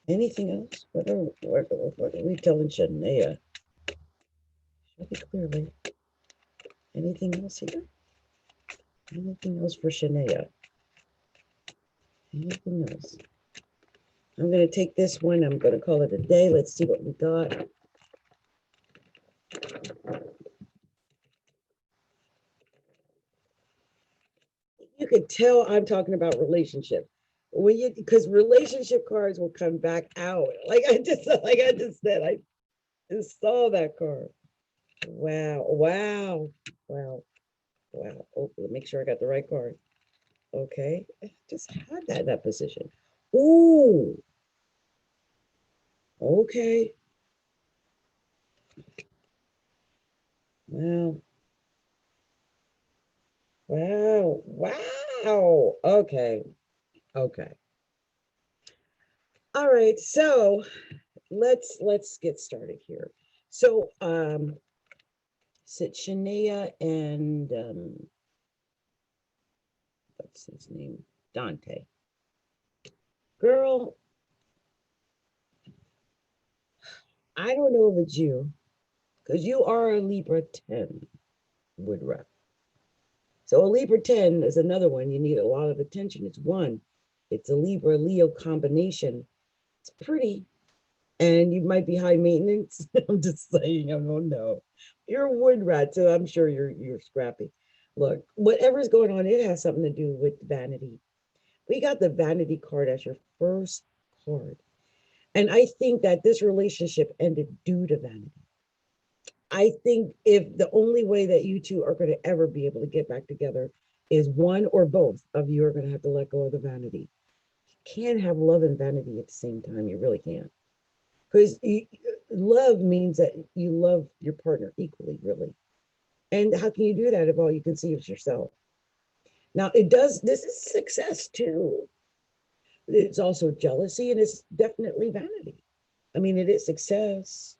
Anything else? What are we telling Shanea? Show me clearly. Anything else here? Anything else for Shanea? Anything else? I'm going to take this one. I'm going to call it a day. Let's see what we got. You could tell I'm talking about relationship. When you, because relationship cards will come back out. Like I just said, I just saw that card. Wow, wow, wow, wow. Oh, let me make sure I got the right card. Okay, I just had that in that position. Ooh, okay. Wow, wow, wow. Okay, okay. All right, so let's get started here. So sit Shanea and what's his name? Dante. Girl, I don't know if it's you, because you are a Libra 10 Woodruff. So a Libra 10 is another one. You need a lot of attention. It's one. It's a Libra Leo combination. It's pretty. And you might be high maintenance. I'm just saying, I don't know. You're a wood rat, so I'm sure you're scrappy. Look, whatever's going on, it has something to do with vanity. We got the vanity card as your first card. And I think that this relationship ended due to vanity. I think if the only way that you two are going to ever be able to get back together is one or both of you are going to have to let go of the vanity. You can't have love and vanity at the same time. You really can't. Because love means that you love your partner equally, really. And how can you do that if all you can see is yourself? Now, it does, this is success too. It's also jealousy and it's definitely vanity. I mean, it is success.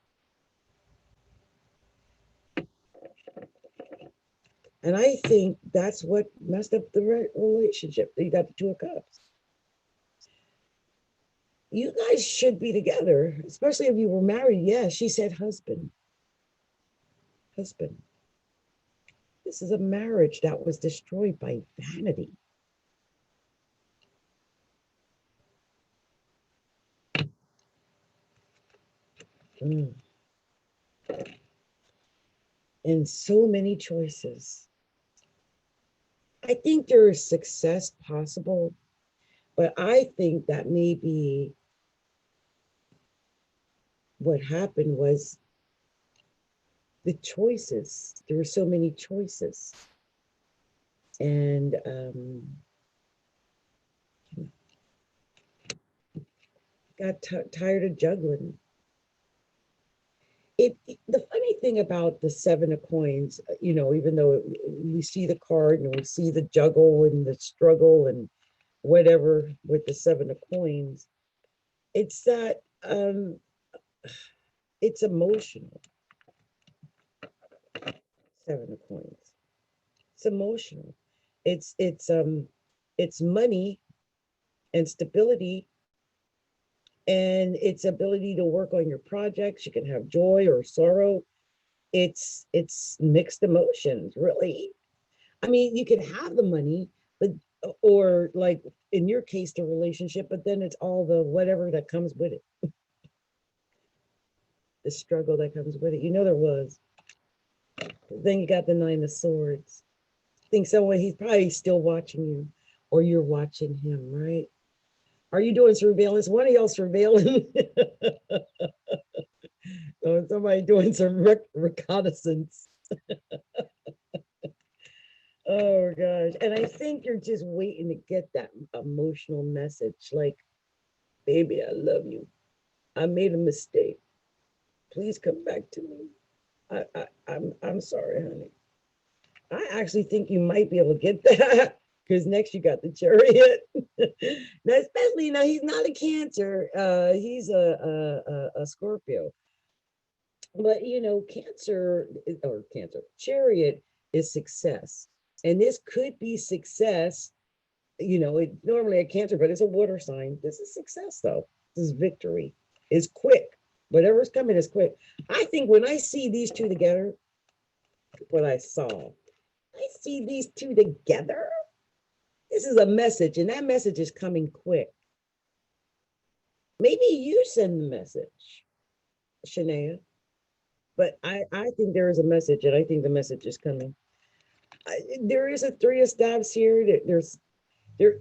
And I think that's what messed up the relationship. You got the Two of Cups. You guys should be together, especially if you were married. Yeah, she said husband. Husband. This is a marriage that was destroyed by vanity. Mm. And so many choices. I think there is success possible, but I think that maybe what happened was the choices. There were so many choices. And got tired of juggling. The funny thing about the Seven of Coins, even though we see the card and we see the juggle and the struggle and whatever with the Seven of Coins, it's that it's emotional. Seven of Coins. It's emotional. It's money and stability and its ability to work on your projects. You can have joy or sorrow. It's mixed emotions, really. I mean, you can have the money, but or like in your case, the relationship, but then it's all the whatever that comes with it, the struggle that comes with it. There was. Then you got the Nine of Swords. I think someone he's probably still watching you, or you're watching him, right? Are you doing surveillance? One of y'all surveilling. Or somebody doing some reconnaissance. Oh gosh. And I think you're just waiting to get that emotional message like, baby, I love you. I made a mistake. Please come back to me. I'm sorry, honey. I actually think you might be able to get that because next you got the Chariot. Now, especially now he's not a Cancer. He's a Scorpio. But Cancer Chariot is success, and this could be success. It normally a Cancer, but it's a water sign. This is success, though. This is victory. It's quick. Whatever's coming is quick. I think when I see these two together, what I saw I see these two together. This is a message, and that message is coming quick. Maybe you send the message, Shanea. But I think there is a message, and I think the message is coming. There is a three of staves here. There,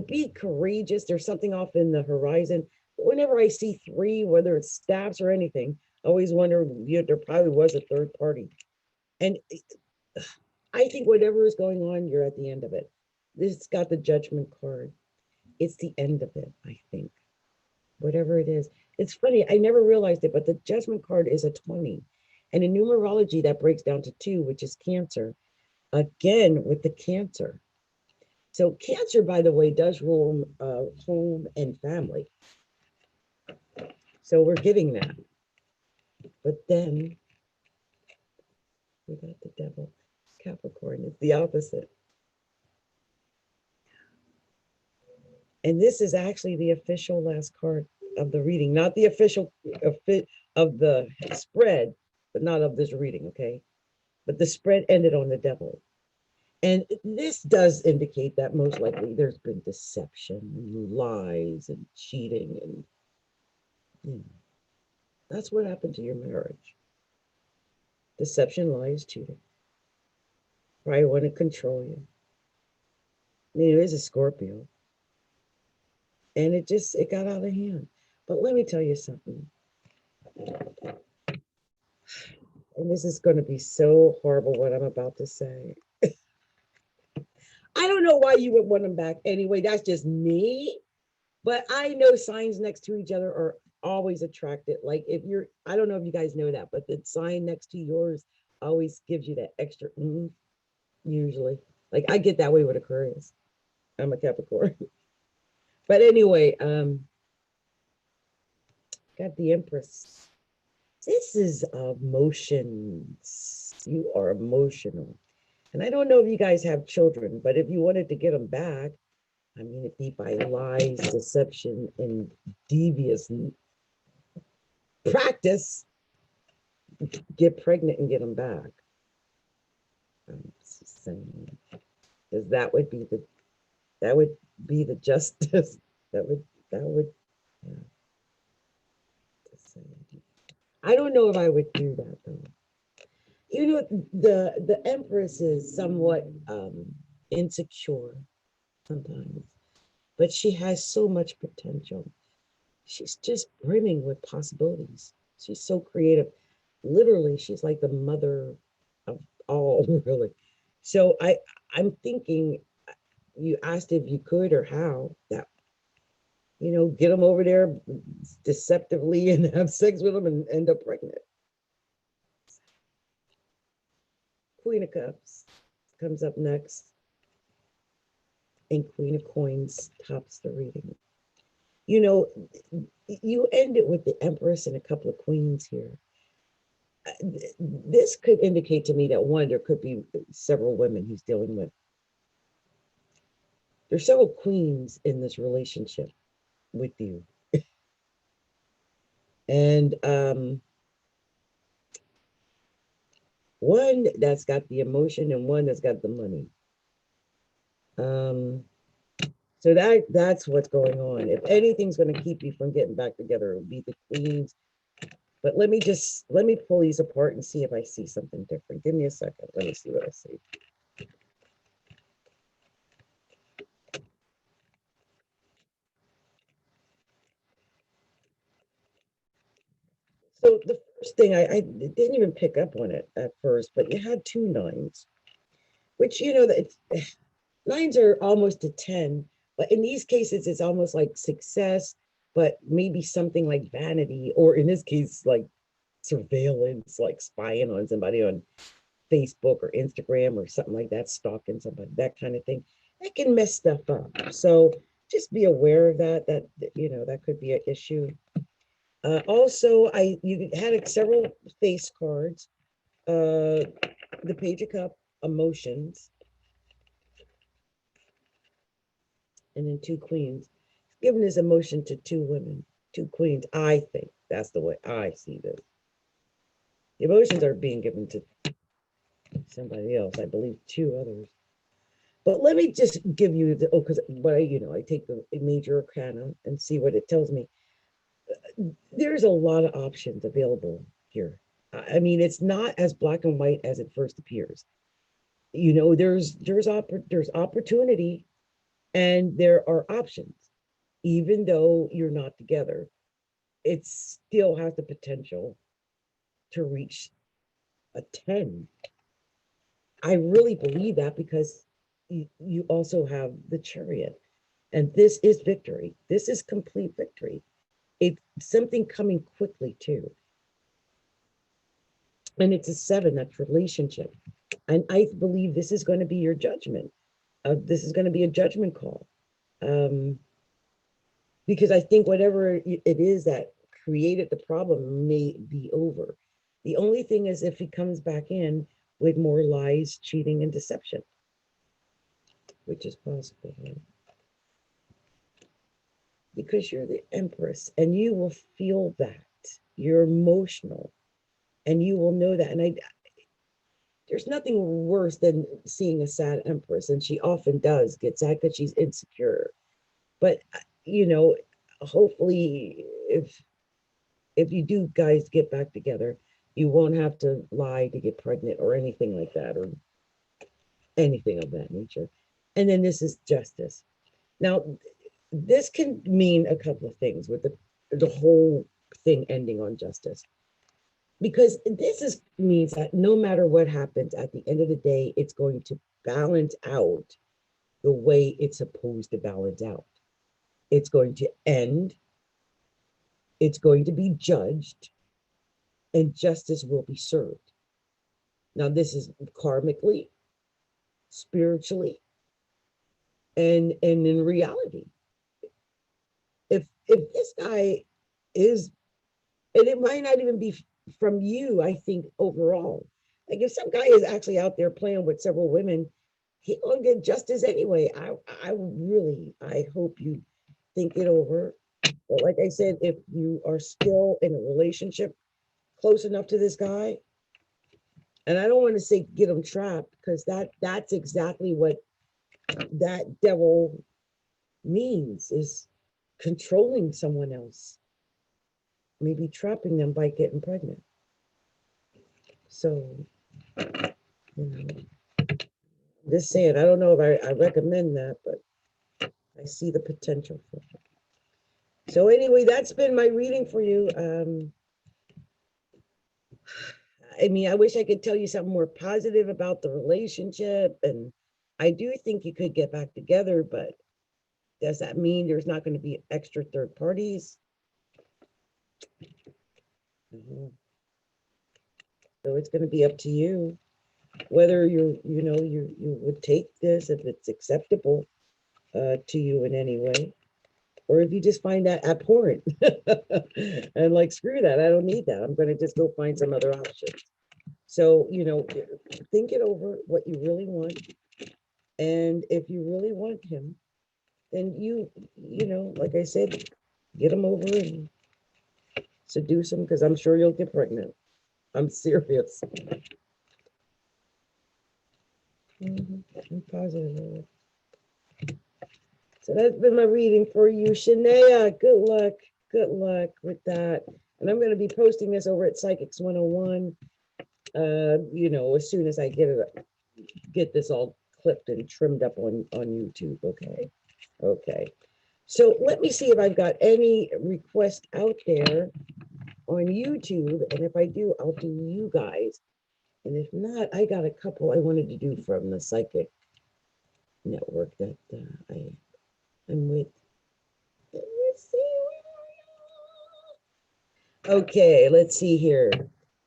be courageous. There's something off in the horizon. Whenever I see three, whether it's staves or anything, I always wonder, there probably was a third party. And I think whatever is going on, you're at the end of it. This got the judgment card. It's the end of it, I think. Whatever it is. It's funny, I never realized it, but the judgment card is a 20. And in numerology, that breaks down to 2, which is Cancer. Again, with the Cancer. So Cancer, by the way, does rule home and family. So we're giving that. But then we got the Devil. Capricorn, it's the opposite. And this is actually the official last card of the reading, not the official of the spread, but not of this reading, okay? But the spread ended on the Devil. And this does indicate that most likely there's been deception and lies and cheating, and that's what happened to your marriage. Deception, lies, cheating. Probably want to control you. I mean, it is a Scorpio. And it got out of hand. But let me tell you something. And this is going to be so horrible what I'm about to say. I don't know why you would want them back anyway. That's just me. But I know signs next to each other are always attracted. Like if you're, I don't know if you guys know that, but the sign next to yours always gives you that extra usually. Like I get that way with Aquarius. I'm a Capricorn. But anyway, got the Empress. This is emotions. You are emotional. And I don't know if you guys have children, but if you wanted to get them back, I mean, it'd be by lies, deception, and devious practice, get pregnant and get them back. I'm just saying, because that would be the justice. that would, yeah. I don't know if I would do that though. The Empress is somewhat insecure sometimes, but she has so much potential. She's just brimming with possibilities. She's so creative. Literally, she's like the mother of all, really. So I'm thinking, you asked if you could or how, that, get them over there deceptively and have sex with them and end up pregnant. Queen of Cups comes up next, and Queen of Coins tops the reading. You end it with the Empress and a couple of queens here. This could indicate to me that one, there could be several women he's dealing with. There's several queens in this relationship with you. And one that's got the emotion and one that's got the money. So that's what's going on. If anything's going to keep you from getting back together, it'll be the queens. But let me pull these apart and see if I see something different. Give me a second. Let me see what I see. So the first thing, I didn't even pick up on it at first, but you had 2 9s, which, nines are almost a 10, but in these cases, it's almost like success, but maybe something like vanity, or in this case, like surveillance, like spying on somebody on Facebook or Instagram or something like that, stalking somebody, that kind of thing. That can mess stuff up. So just be aware of that, that could be an issue. Also, you had several face cards. The Page of Cup, emotions, and then 2 queens. Giving his emotion to 2 women, 2 queens. I think that's the way I see this. The emotions are being given to somebody else, I believe 2 others. But let me just give you the, because what I take the major arcana and see what it tells me. There's a lot of options available here. I mean, it's not as black and white as it first appears. There's opportunity, and there are options. Even though you're not together, it still has the potential to reach a 10. I really believe that, because you also have the Chariot, and this is victory. This is complete victory. It's something coming quickly too. And it's a 7, that's relationship. And I believe this is going to be your judgment. This is going to be a judgment call. Because I think whatever it is that created the problem may be over. The only thing is if he comes back in with more lies, cheating, and deception, which is possible, right? Because you're the Empress, and you will feel that. You're emotional, and you will know that. And there's nothing worse than seeing a sad Empress, and she often does get sad because she's insecure. But hopefully, if you do guys get back together, you won't have to lie to get pregnant or anything like that, or anything of that nature. And then this is justice. Now, this can mean a couple of things with the whole thing ending on justice, because this means that no matter what happens, at the end of the day, it's going to balance out the way it's supposed to balance out. It's going to end. It's going to be judged, and justice will be served. Now, this is karmically, spiritually, and in reality. If this guy is, and it might not even be from you, I think overall. Like if some guy is actually out there playing with several women, he gonna get justice anyway. I hope you think it over. But like I said, if you are still in a relationship close enough to this guy, and I don't want to say get him trapped, because that's exactly what that devil means, is controlling someone else, maybe trapping them by getting pregnant. So, just saying, I don't know if I recommend that, but I see the potential for it. So anyway, that's been my reading for you. I mean, I wish I could tell you something more positive about the relationship, and I do think you could get back together, but does that mean there's not going to be extra third parties? So it's going to be up to you whether you would take this, if it's acceptable to you in any way, or if you just find that abhorrent and like, screw that, I don't need that, I'm going to just go find some other options. So, think it over, what you really want. And if you really want him, then like I said, get him over and seduce him, because I'm sure you'll get pregnant. I'm serious. I'm positive. So that's been my reading for you, Shanea. Good luck. Good luck with that. And I'm going to be posting this over at Psychics 101. As soon as I get this all clipped and trimmed up on YouTube. Okay. So let me see if I've got any requests out there on YouTube. And if I do, I'll do you guys. And if not, I got a couple I wanted to do from the Psychic Network that I'm with. Let's see. Okay, let's see here.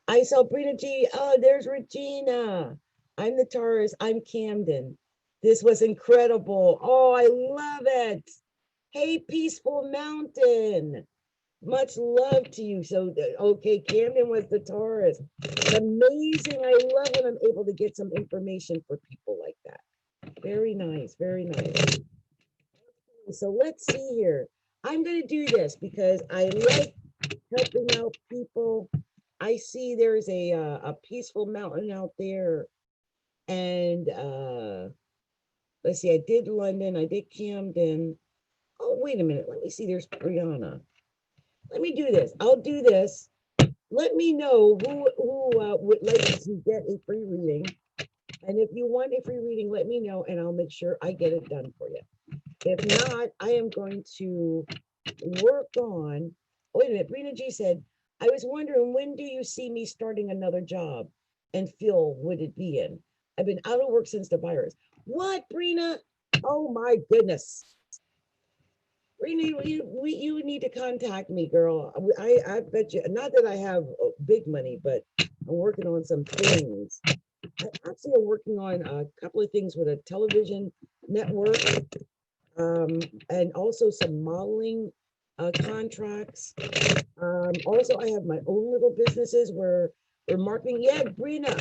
I saw Brina Gee. Oh, there's Regina. I'm the Taurus. I'm Camdyn. This was incredible. Oh, I love it. Hey, Peaceful Mountain. Much love to you. So, okay, Camdyn was the Taurus. Amazing. I love when I'm able to get some information for people like that. Very nice. Very nice. So let's see here. I'm going to do this because I like helping out people. I see there's a peaceful mountain out there. And let's see, I did London, I did Camden. Oh, wait a minute. Let me see. There's Brionna. Let me do this. I'll do this. Let me know who would like to get a free reading. And if you want a free reading, let me know and I'll make sure I get it done for you. If not, I am going to work on. Wait a minute. Brina Gee said, I was wondering, when do you see me starting another job and field would it be in? I've been out of work since the virus. What, Brina? Oh my goodness. Brina, you need to contact me, girl. I bet you, not that I have big money, but I'm working on some things. I actually am working on a couple of things with a television network, and also some modeling contracts. Also, I have my own little businesses where we're marketing. Yeah, Brina,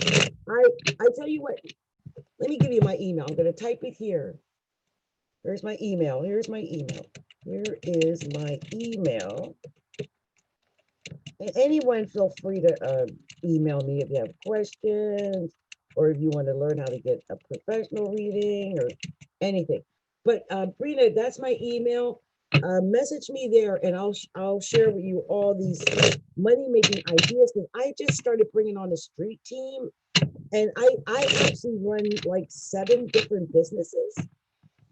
I tell you what, let me give you my email. I'm going to type it here. Here's my email. Here's my email. Here is my email. And anyone feel free to email me if you have questions or if you want to learn how to get a professional reading or anything. But Brina, that's my email. Message me there and I'll share with you all these money making ideas, because I just started bringing on a street team, and I actually run like 7 different businesses.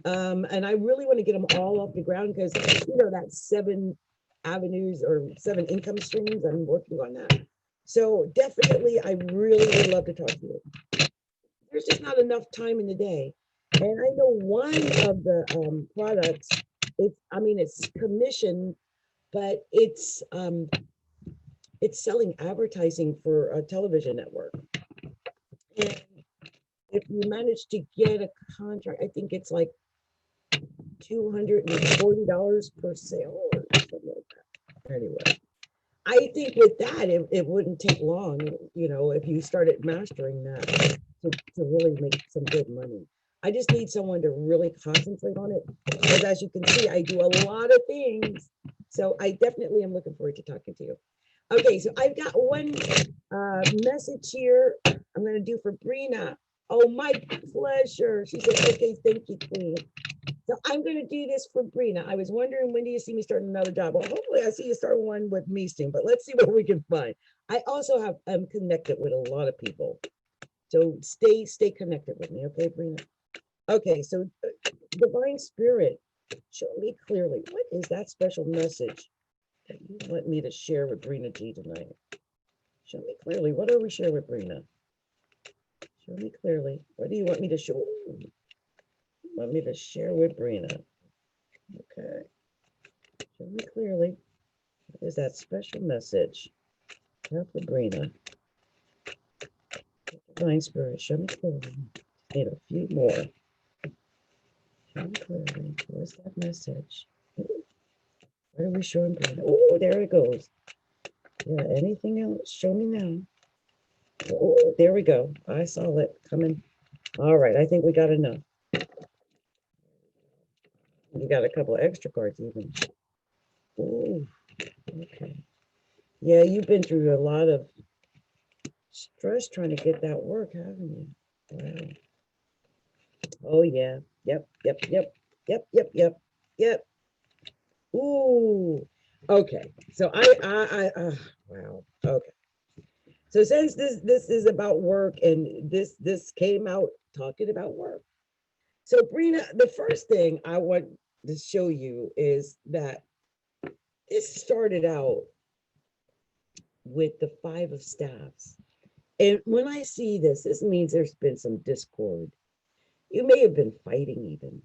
And I really want to get them all off the ground, because that's 7 avenues or 7 income streams. I'm working on that. So definitely, I really would love to talk to you. There's just not enough time in the day. And I know one of the products, it's commission, but it's selling advertising for a television network. And if you manage to get a contract, I think it's like $240 per sale or something like that. Anyway, I think with that, it wouldn't take long, if you started mastering that to really make some good money. I just need someone to really concentrate on it, because as you can see, I do a lot of things. So I definitely am looking forward to talking to you. Okay, so I've got one message here I'm going to do for Brina. Oh, my pleasure. She said, okay, thank you, Queen. So I'm going to do this for Brina. I was wondering, when do you see me starting another job? Well, hopefully I see you start one with me soon, but let's see what we can find. I also am connected with a lot of people. So stay connected with me, okay, Brina? Okay, so Divine Spirit, show me clearly, what is that special message that you want me to share with Brina Gee tonight? Show me clearly, what are we sharing with Brina? Show me clearly, what do you want me to show? Want me to share with Brina? Okay. Show me clearly. What is that special message? Help for Brina. Divine Spirit, show me clearly. Need a few more. Show me clearly. Where's that message? What are we showing Brina? Oh, there it goes. Yeah, anything else? Show me now. Oh, there we go. I saw it coming. All right, I think we got enough. We got a couple of extra cards even. Oh, okay. Yeah, you've been through a lot of stress trying to get that work, haven't you? Wow. Oh yeah. Yep. Ooh. Okay. So wow. Okay. So since this is about work, and this came out talking about work. So Brina, the first thing I want to show you is that it started out with the 5 of staffs. And when I see this, this means there's been some discord. You may have been fighting even.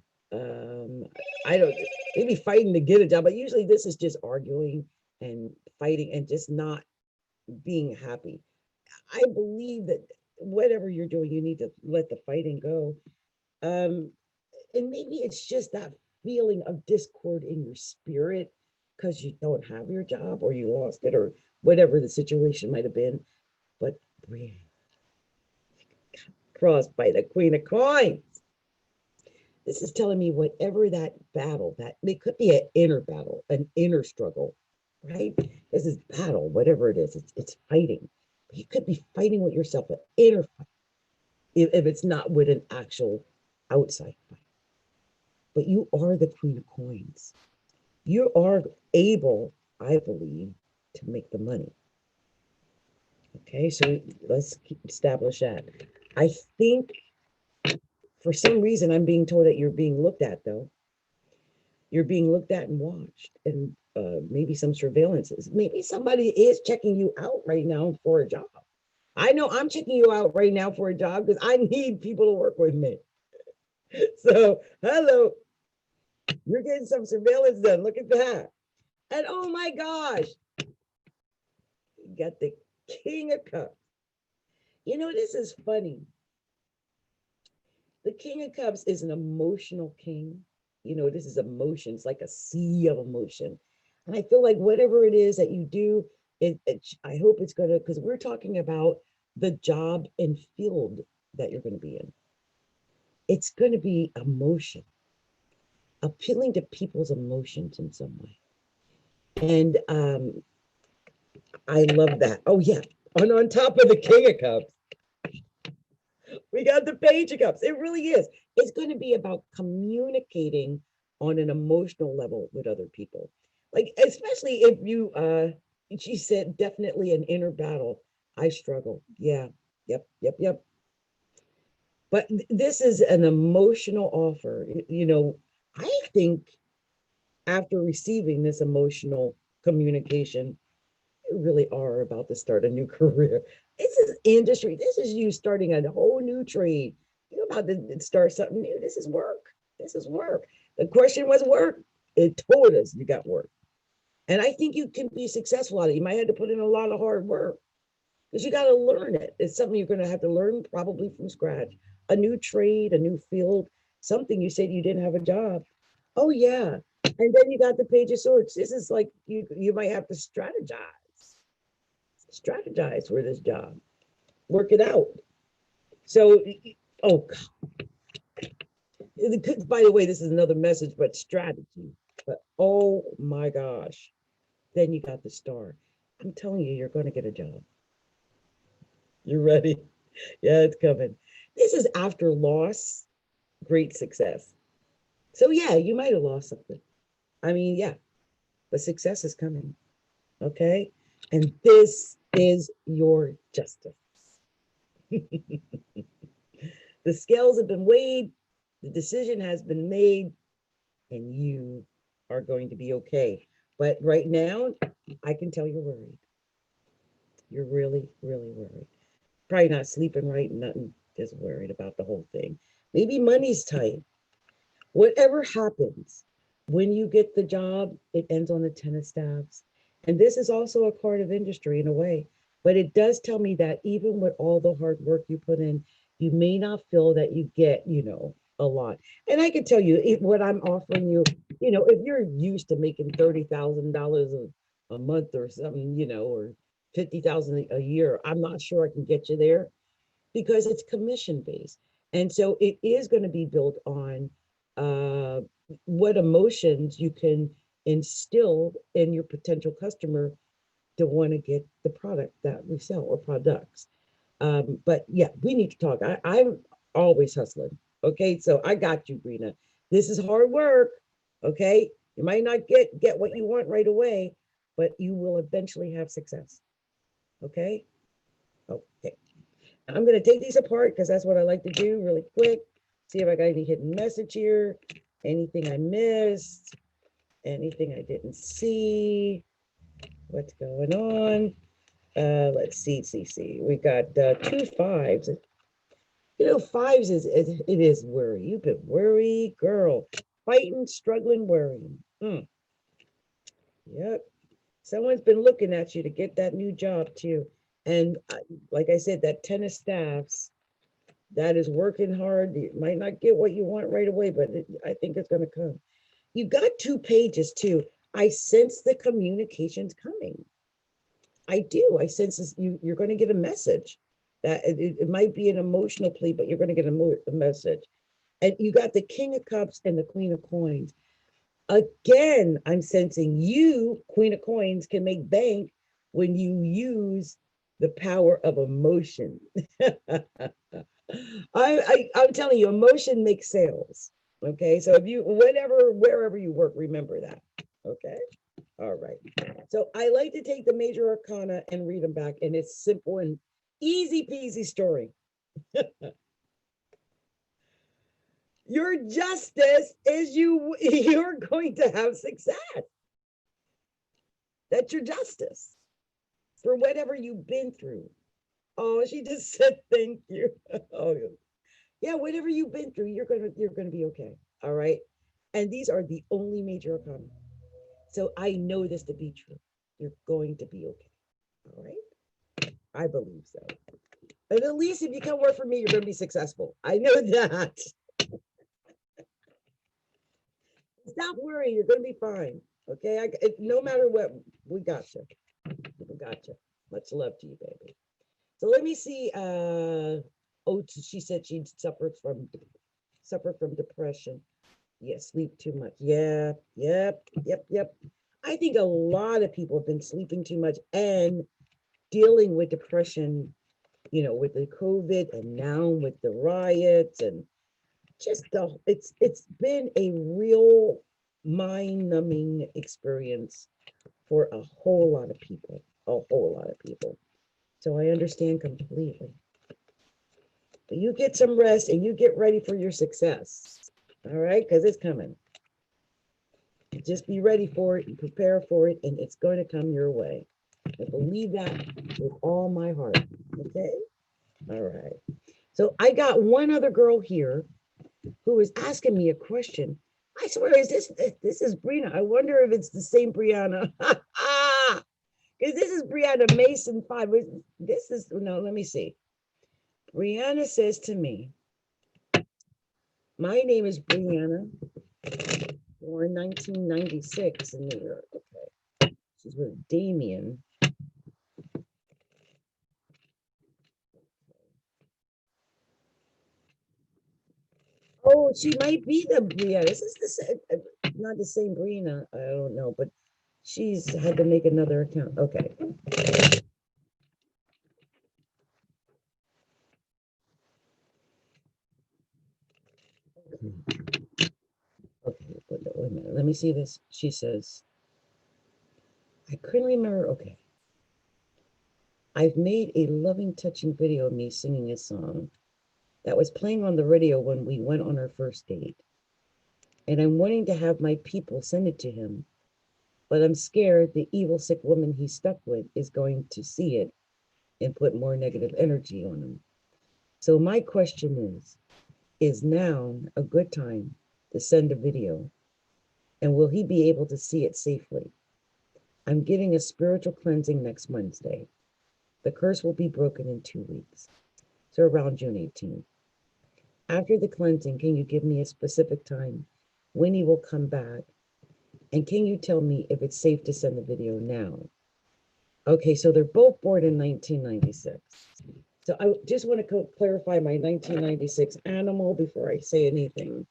I don't, maybe fighting to get a job, but usually this is just arguing and fighting and just not being happy. I believe that whatever you're doing, you need to let the fighting go. And maybe it's just that feeling of discord in your spirit because you don't have your job or you lost it or whatever the situation might have been. But crossed by the Queen of Coins. This is telling me whatever that battle, that it could be an inner battle, an inner struggle, right? This is battle, whatever it is, it's fighting. You could be fighting with yourself, an inner fight. if it's not with an actual outside fight. But you are the Queen of Coins. You are able, I believe, to make the money. Okay, so let's establish that. I think for some reason I'm being told that you're being looked at, though. You're being looked at and watched, and maybe some surveillances. Maybe somebody is checking you out right now for a job. I know I'm checking you out right now for a job because I need people to work with me. So, hello, you're getting some surveillance done. Look at that. And oh my gosh, you got the King of Cups. You know, this is funny. The King of Cups is an emotional king. You know, this is emotions, like a sea of emotion. And I feel like whatever it is that you do, I hope it's going to, because we're talking about the job and field that you're going to be in. It's going to be emotion, appealing to people's emotions in some way. And I love that. Oh, yeah. And on top of the King of Cups, we got the Page of Cups. It really is. It's going to be about communicating on an emotional level with other people. Like, especially if you, she said, definitely an inner battle. I struggle. Yeah. Yep. But this is an emotional offer. You know, I think after receiving this emotional communication, you really are about to start a new career. This is industry. This is you starting a whole new trade. You're about to start something new. This is work. This is work. The question was work. It told us you got work. And I think you can be successful at it. You might have to put in a lot of hard work because you got to learn it. It's something you're going to have to learn probably from scratch. A new trade, a new field, something you said you didn't have a job. Oh, yeah. And then you got the Page of Swords. This is like you might have to strategize for this job, work it out. So, oh, by the way, this is another message, but strategy. But oh my gosh, then you got the Star. I'm telling you, you're going to get a job. You ready? Yeah, it's coming. This is after loss, great success. So yeah, you might have lost something. I mean, yeah, but success is coming. Okay. And this is your justice. The scales have been weighed, the decision has been made, and you are going to be okay. But right now, I can tell you're worried. You're really, really worried. Probably not sleeping right, nothing, just worried about the whole thing. Maybe money's tight. Whatever happens, when you get the job, it ends on the 10 of staves. And this is also a card of industry in a way. But it does tell me that even with all the hard work you put in, you may not feel that you get, a lot. And I can tell you what I'm offering you, if you're used to making $30,000 a month or something, or 50,000 a year, I'm not sure I can get you there because it's commission based. And so it is going to be built on uh, what emotions you can instill in your potential customer to want to get the product that we sell or products. But yeah, we need to talk. I'm always hustling. Okay, so I got you, Brina. This is hard work. Okay, you might not get what you want right away, but you will eventually have success. Okay. Okay. I'm going to take these apart because that's what I like to do really quick. See if I got any hidden message here, anything I missed, anything I didn't see, what's going on. Let's see. We got 2 5s. Fives it is worry. You've been worried, girl. Fighting, struggling, worrying. Yep. Someone's been looking at you to get that new job too. And like I said, that 10 of staffs, that is working hard. You might not get what you want right away, but I think it's going to come. You got 2 pages too. I sense the communications coming. I do. I sense this, you're going to get a message that it might be an emotional plea, but you're going to get a message. And you got the King of Cups and the Queen of Coins. Again, I'm sensing you, Queen of Coins, can make bank when you use the power of emotion. I'm telling you, emotion makes sales. Okay, so if you, wherever you work, remember that. Okay, all right. So I like to take the major arcana and read them back, and it's simple and easy peasy story. Your justice is you're going to have success. That's your justice for whatever you've been through. Oh, she just said thank you. Oh, yeah, whatever you've been through, you're gonna be okay. All right. And these are the only major arcana. So I know this to be true. You're going to be okay. All right. I believe so. And at least if you come work for me, you're gonna be successful. I know that. Stop worrying, you're gonna be fine. Okay. No matter what, we got you. We got you. Much love to you, baby. So let me see. Oh, she said she suffered from depression. Yeah, sleep too much. Yeah, yep. I think a lot of people have been sleeping too much and dealing with depression, with the COVID and now with the riots and just it's been a real mind-numbing experience for a whole lot of people. A whole lot of people. So I understand completely. But you get some rest and you get ready for your success. All right, because it's coming. Just be ready for it and prepare for it, and it's going to come your way. I believe that with all my heart. Okay? All right. So I got one other girl here who is asking me a question. I swear, this is Brina. I wonder if it's the same Brionna. Because this is Brionna Mason 5. This is, no, let me see. Brionna says to me, my name is Brionna, born 1996 in New York. Okay. She's with Damien. Oh, she might be the Brianna. This is not the same Brina. I don't know, but she's had to make another account. Okay. Okay, wait a minute. Let me see this. She says, I couldn't remember. Okay. I've made a loving, touching video of me singing a song that was playing on the radio when we went on our first date. And I'm wanting to have my people send it to him, but I'm scared the evil, sick woman he's stuck with is going to see it and put more negative energy on him. So my question is now a good time to send a video? And will he be able to see it safely? I'm getting a spiritual cleansing next Wednesday. The curse will be broken in 2 weeks, so around June 18th. After the cleansing, can you give me a specific time when he will come back? And can you tell me if it's safe to send the video now? Okay, so they're both born in 1996. So I just want to clarify my 1996 animal before I say anything.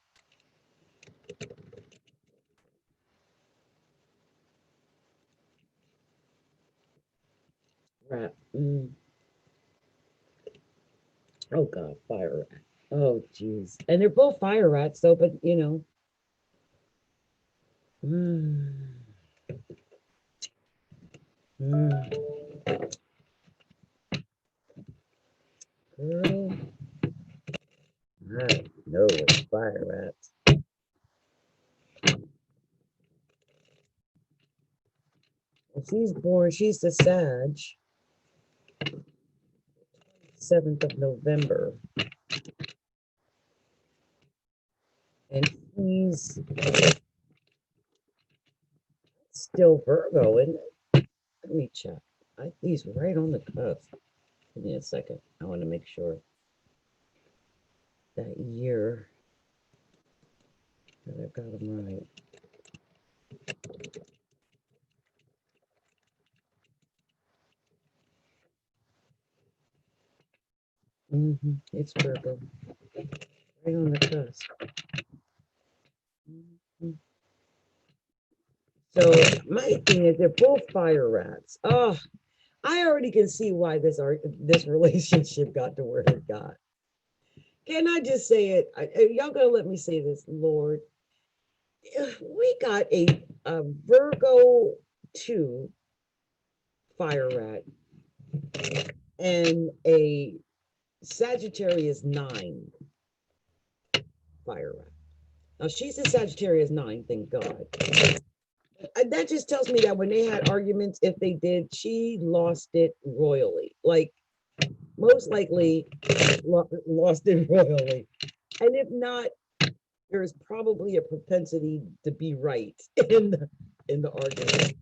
Rat. Oh God, fire rat. Oh geez. And they're both fire rats though, but you know. Girl. I know it's fire rats. She's the Sag, 7th of November. And he's still Virgo, isn't it? Let me check. He's right on the cusp. Give me a second. I want to make sure that year that I got him right. It's Virgo. Right on the cusp. So my thing is they're both fire rats. Oh, I already can see why this relationship got to where it got. Can I just say it? Y'all gonna let me say this, Lord? We got a Virgo 2 fire rat and a Sagittarius 9 fire rat. Now she's a Sagittarius 9, thank God. That just tells me that when they had arguments, if they did, she lost it royally. Like, most likely lost it royally. And if not, there's probably a propensity to be right in the argument.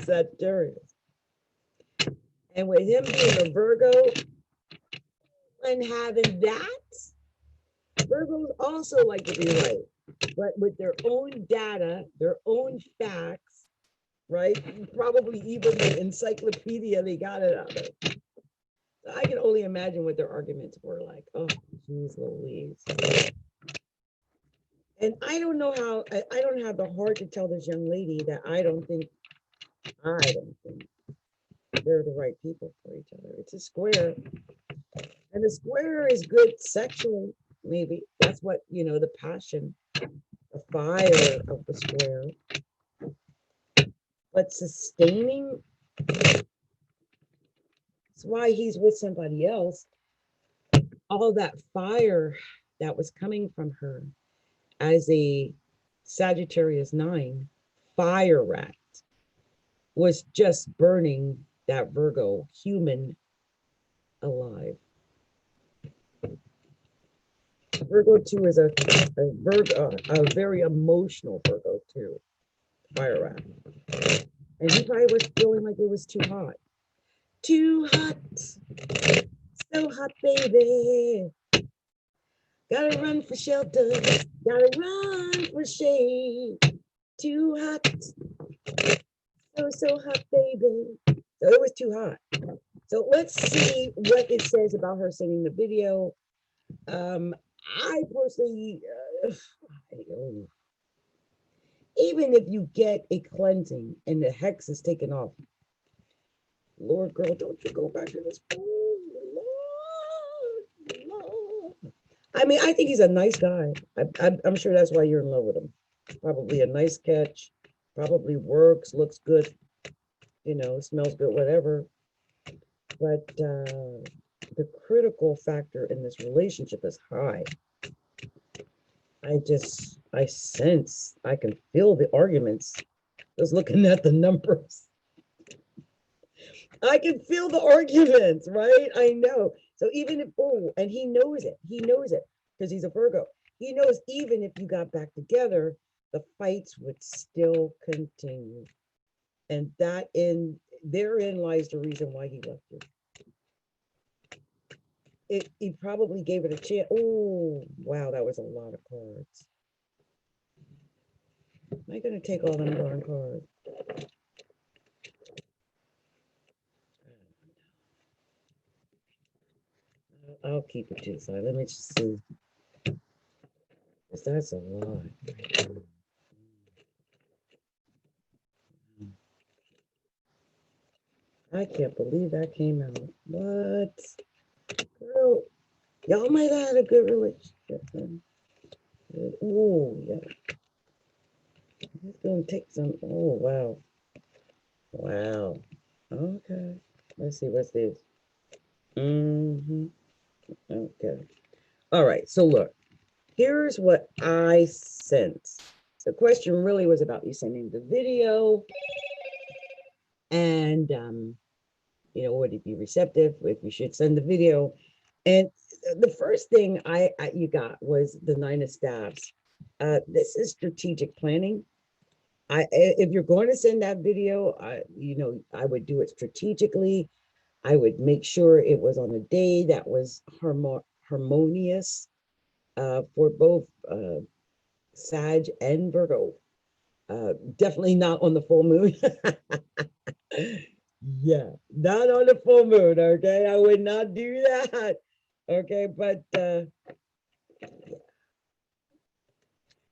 Sagittarius. And with him being a Virgo and having that, Virgos also like to be right, but with their own data, their own facts, right? Probably even the encyclopedia they got it out of. I can only imagine what their arguments were like. Oh, geez Louise. And I don't know how, I don't have the heart to tell this young lady that I don't think they're the right people for each other. It's a square. And the square is good sexually, maybe. That's what, the passion, the fire of the square. But sustaining, that's why he's with somebody else. All that fire that was coming from her as a Sagittarius 9 fire rat was just burning that Virgo human alive. Virgo 2 is a very emotional Virgo 2 fire rat. And he probably was feeling like it was too hot. Too hot. So hot, baby. Gotta run for shelter. Gotta run for shade. Too hot. So hot, baby. So it was too hot. So let's see what it says about her sending the video. I personally, even if you get a cleansing and the hex is taken off, Lord, girl, don't you go back to this. Lord. I mean, I think he's a nice guy. I'm sure that's why you're in love with him. Probably a nice catch. Probably works, looks good, smells good, whatever. But the critical factor in this relationship is high. I sense, I can feel the arguments. Just looking at the numbers. I can feel the arguments, right? I know. So even if, and he knows it because he's a Virgo. He knows even if you got back together, the fights would still continue. And therein lies the reason why he left you. He probably gave it a chance. Oh, wow, that was a lot of cards. Am I going to take all them darn cards? I'll keep it to the side. Let me just see. That's a lot. I can't believe that came out. What? Girl, y'all might have had a good relationship then. Oh, yeah. It's going to take some. Oh, wow. Wow. Okay. Let's see. What's this? Okay. All right. So look, here's what I sense. The question really was about you sending the video and, would it be receptive if you should send the video? And the first thing you got was the 9 of Staves. This is strategic planning. If you're going to send that video, I would do it strategically. I would make sure it was on a day that was harmonious for both Sag and Virgo. Definitely not on the full moon. Yeah, not on the full moon. Okay, I would not do that. Okay, but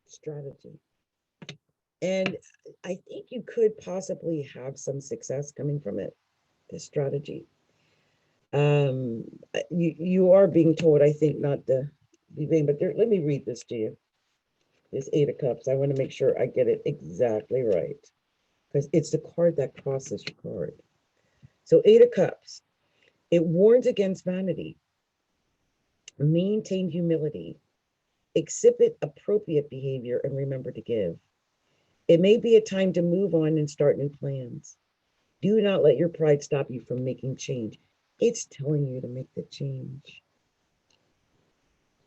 strategy. And I think you could possibly have some success coming from it, this strategy. You are being told, I think, not to be vain, but there, let me read this to you. This Eight of Cups. I want to make sure I get it exactly right, because it's the card that crosses your card. So Eight of Cups, it warns against vanity, maintain humility, exhibit appropriate behavior, and remember to give. It may be a time to move on and start new plans. Do not let your pride stop you from making change. It's telling you to make the change.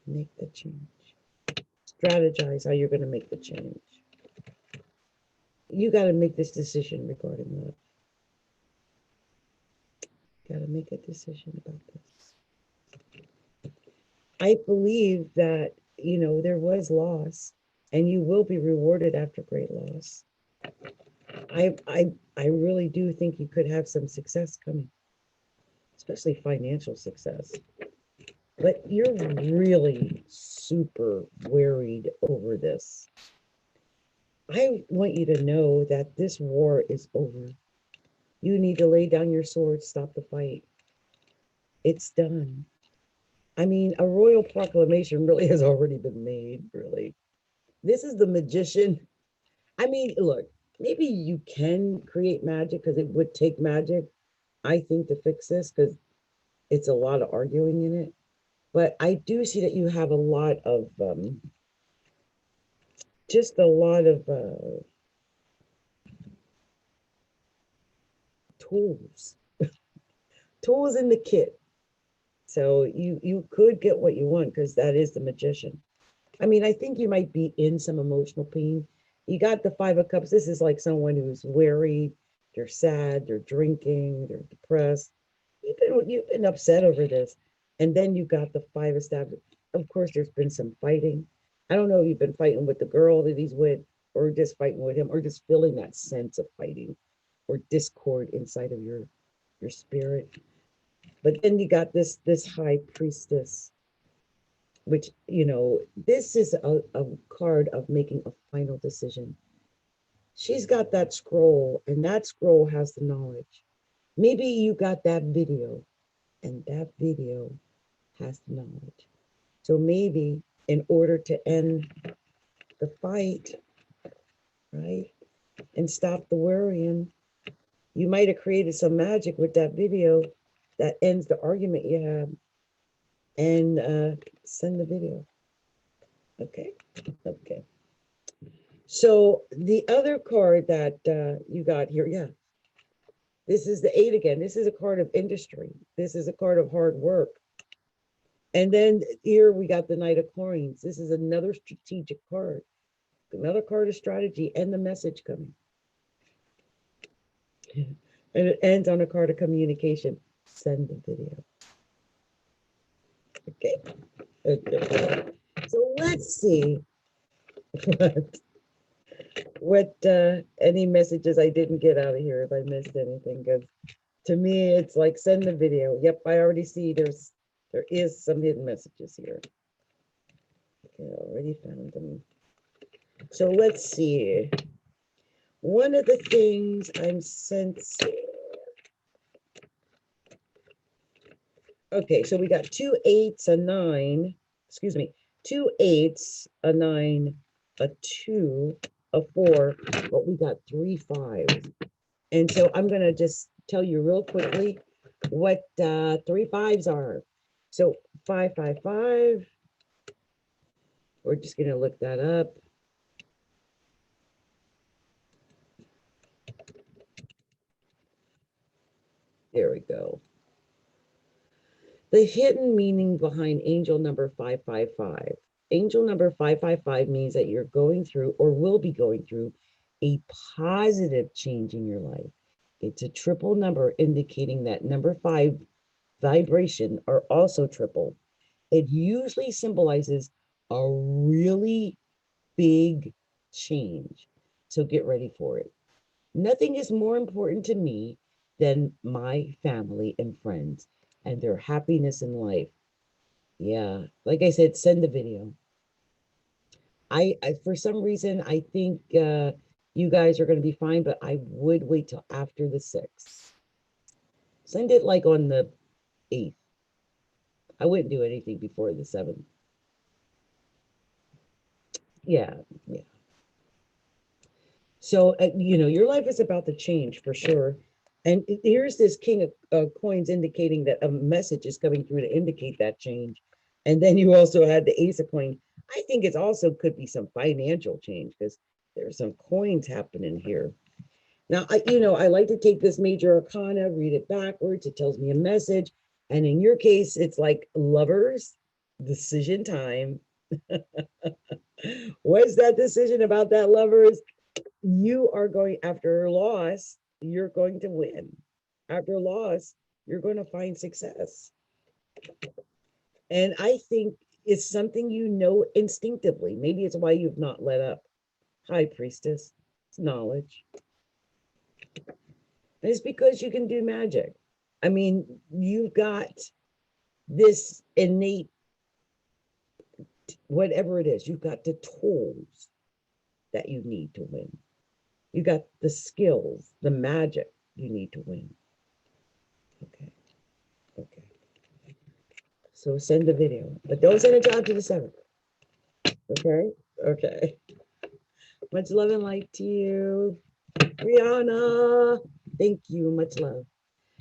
Make the change. Strategize how you're going to make the change. You got to make this decision regarding love. Got to make a decision about this. I believe that, you know, there was loss and you will be rewarded after great loss. I really do think you could have some success coming, especially financial success. But you're really super worried over this. I want you to know that this war is over. You need to lay down your sword, stop the fight. It's done. I mean, a royal proclamation really has already been made, really. This is the magician. I mean, look, maybe you can create magic because it would take magic, I think, to fix this because it's a lot of arguing in it. But I do see that you have a lot of, just a lot of tools, tools in the kit. So you could get what you want because that is the magician. I mean, I think you might be in some emotional pain. You got the Five of Cups. This is like someone who's worried, they're sad, they're drinking, they're depressed. You've been upset over this. And then you got the Five of Staves. Of course, there's been some fighting. I don't know if you've been fighting with the girl that he's with, or just fighting with him, or just feeling that sense of fighting or discord inside of your spirit. But then you got this high priestess, which, you know, this is a card of making a final decision. She's got that scroll, and that scroll has the knowledge. Maybe you got that video, and that video has the knowledge. So maybe in order to end the fight, right, and stop the worrying, you might have created some magic with that video that ends the argument you have, and send the video. Okay. Okay. So the other card that you got here, yeah, this is the Eight again. This is a card of industry. This is a card of hard work. And then here we got the Knight of Coins. This is another strategic card, another card of strategy and the message coming. And it ends on a card of communication. Send the video. Okay. Okay. So let's see what any messages I didn't get out of here if I missed anything, because to me it's like send the video. Yep, I already see there is some hidden messages here. Okay, I already found them. So let's see. One of the things I'm sensing. Okay, so we got 2 8s, a 9, excuse me, 2 8s, a 9, a 2, a 4, but we got 3 5s. And so I'm going to just tell you real quickly what 3 5s are. So 5 5 5. We're just going to look that up. There we go. The hidden meaning behind angel number 555. Angel number 555 means that you're going through or will be going through a positive change in your life. It's a triple number indicating that number 5 vibration are also triple. It usually symbolizes a really big change. So get ready for it. Nothing is more important to me than my family and friends and their happiness in life. Yeah, like I said, send the video. I for some reason, I think you guys are going to be fine, but I would wait till after the 6th. Send it like on the 8th. I wouldn't do anything before the 7th. Yeah, yeah. So, your life is about to change for sure. And here's this King of Coins indicating that a message is coming through to indicate that change. And then you also had the Ace of Coins. I think it also could be some financial change because there's some coins happening here. Now, I like to take this major arcana, read it backwards. It tells me a message. And in your case, it's like lovers, decision time. What's that decision about that, lovers? You are going, after loss, you're going to win. After loss, you're going to find success. And I think it's something instinctively. Maybe it's why you've not let up. High Priestess, it's knowledge. And it's because you can do magic. I mean, you've got this innate, whatever it is, you've got the tools that you need to win. You got the skills, the magic you need to win. Okay. Okay. So send the video, but don't send it out to the 7th. Okay. Okay. Much love and light to you, Brionna. Thank you. Much love.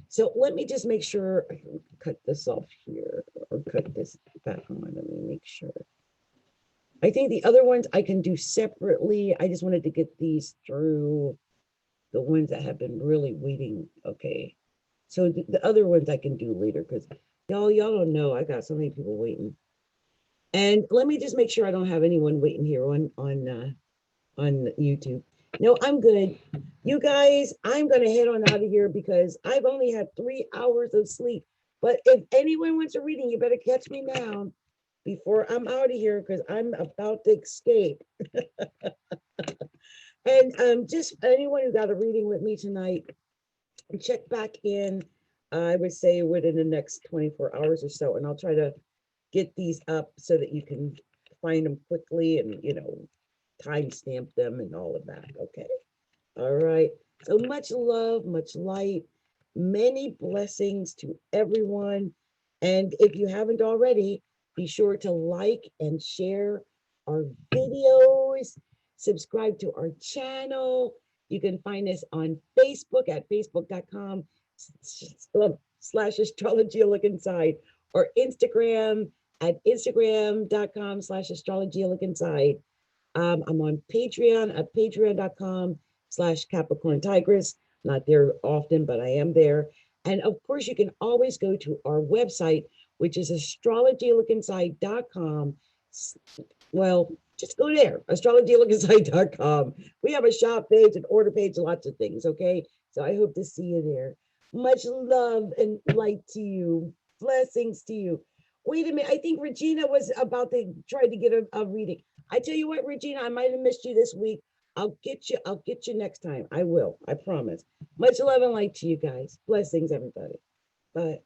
So let me just make sure I can cut this off here or cut this back on. Let me make sure. I think the other ones I can do separately. I just wanted to get these through, the ones that have been really waiting. Okay. So the other ones I can do later because y'all don't know. I got so many people waiting. And let me just make sure I don't have anyone waiting here on YouTube. No, I'm good. You guys, I'm going to head on out of here because I've only had 3 hours of sleep. But if anyone wants a reading, you better catch me now before I'm out of here because I'm about to escape. And just anyone who got a reading with me tonight, check back in, I would say within the next 24 hours or so, and I'll try to get these up so that you can find them quickly and, timestamp them and all of that. Okay. All right. So much love, much light, many blessings to everyone. And if you haven't already, be sure to like and share our videos, subscribe to our channel. You can find us on Facebook at facebook.com/astrology look inside, or Instagram at instagram.com/astrology look inside. I'm on Patreon at patreon.com/Capricorntigress. Not there often, but I am there. And of course, you can always go to our website, which is astrologylookinside.com. Well, just go there, astrologylookinside.com. We have a shop page, an order page, lots of things, okay? So I hope to see you there. Much love and light to you. Blessings to you. Wait a minute. I think Regina was about to try to get a reading. I tell you what, Regina, I might have missed you this week. I'll get you next time. I will. I promise. Much love and light to you guys. Blessings, everybody. Bye.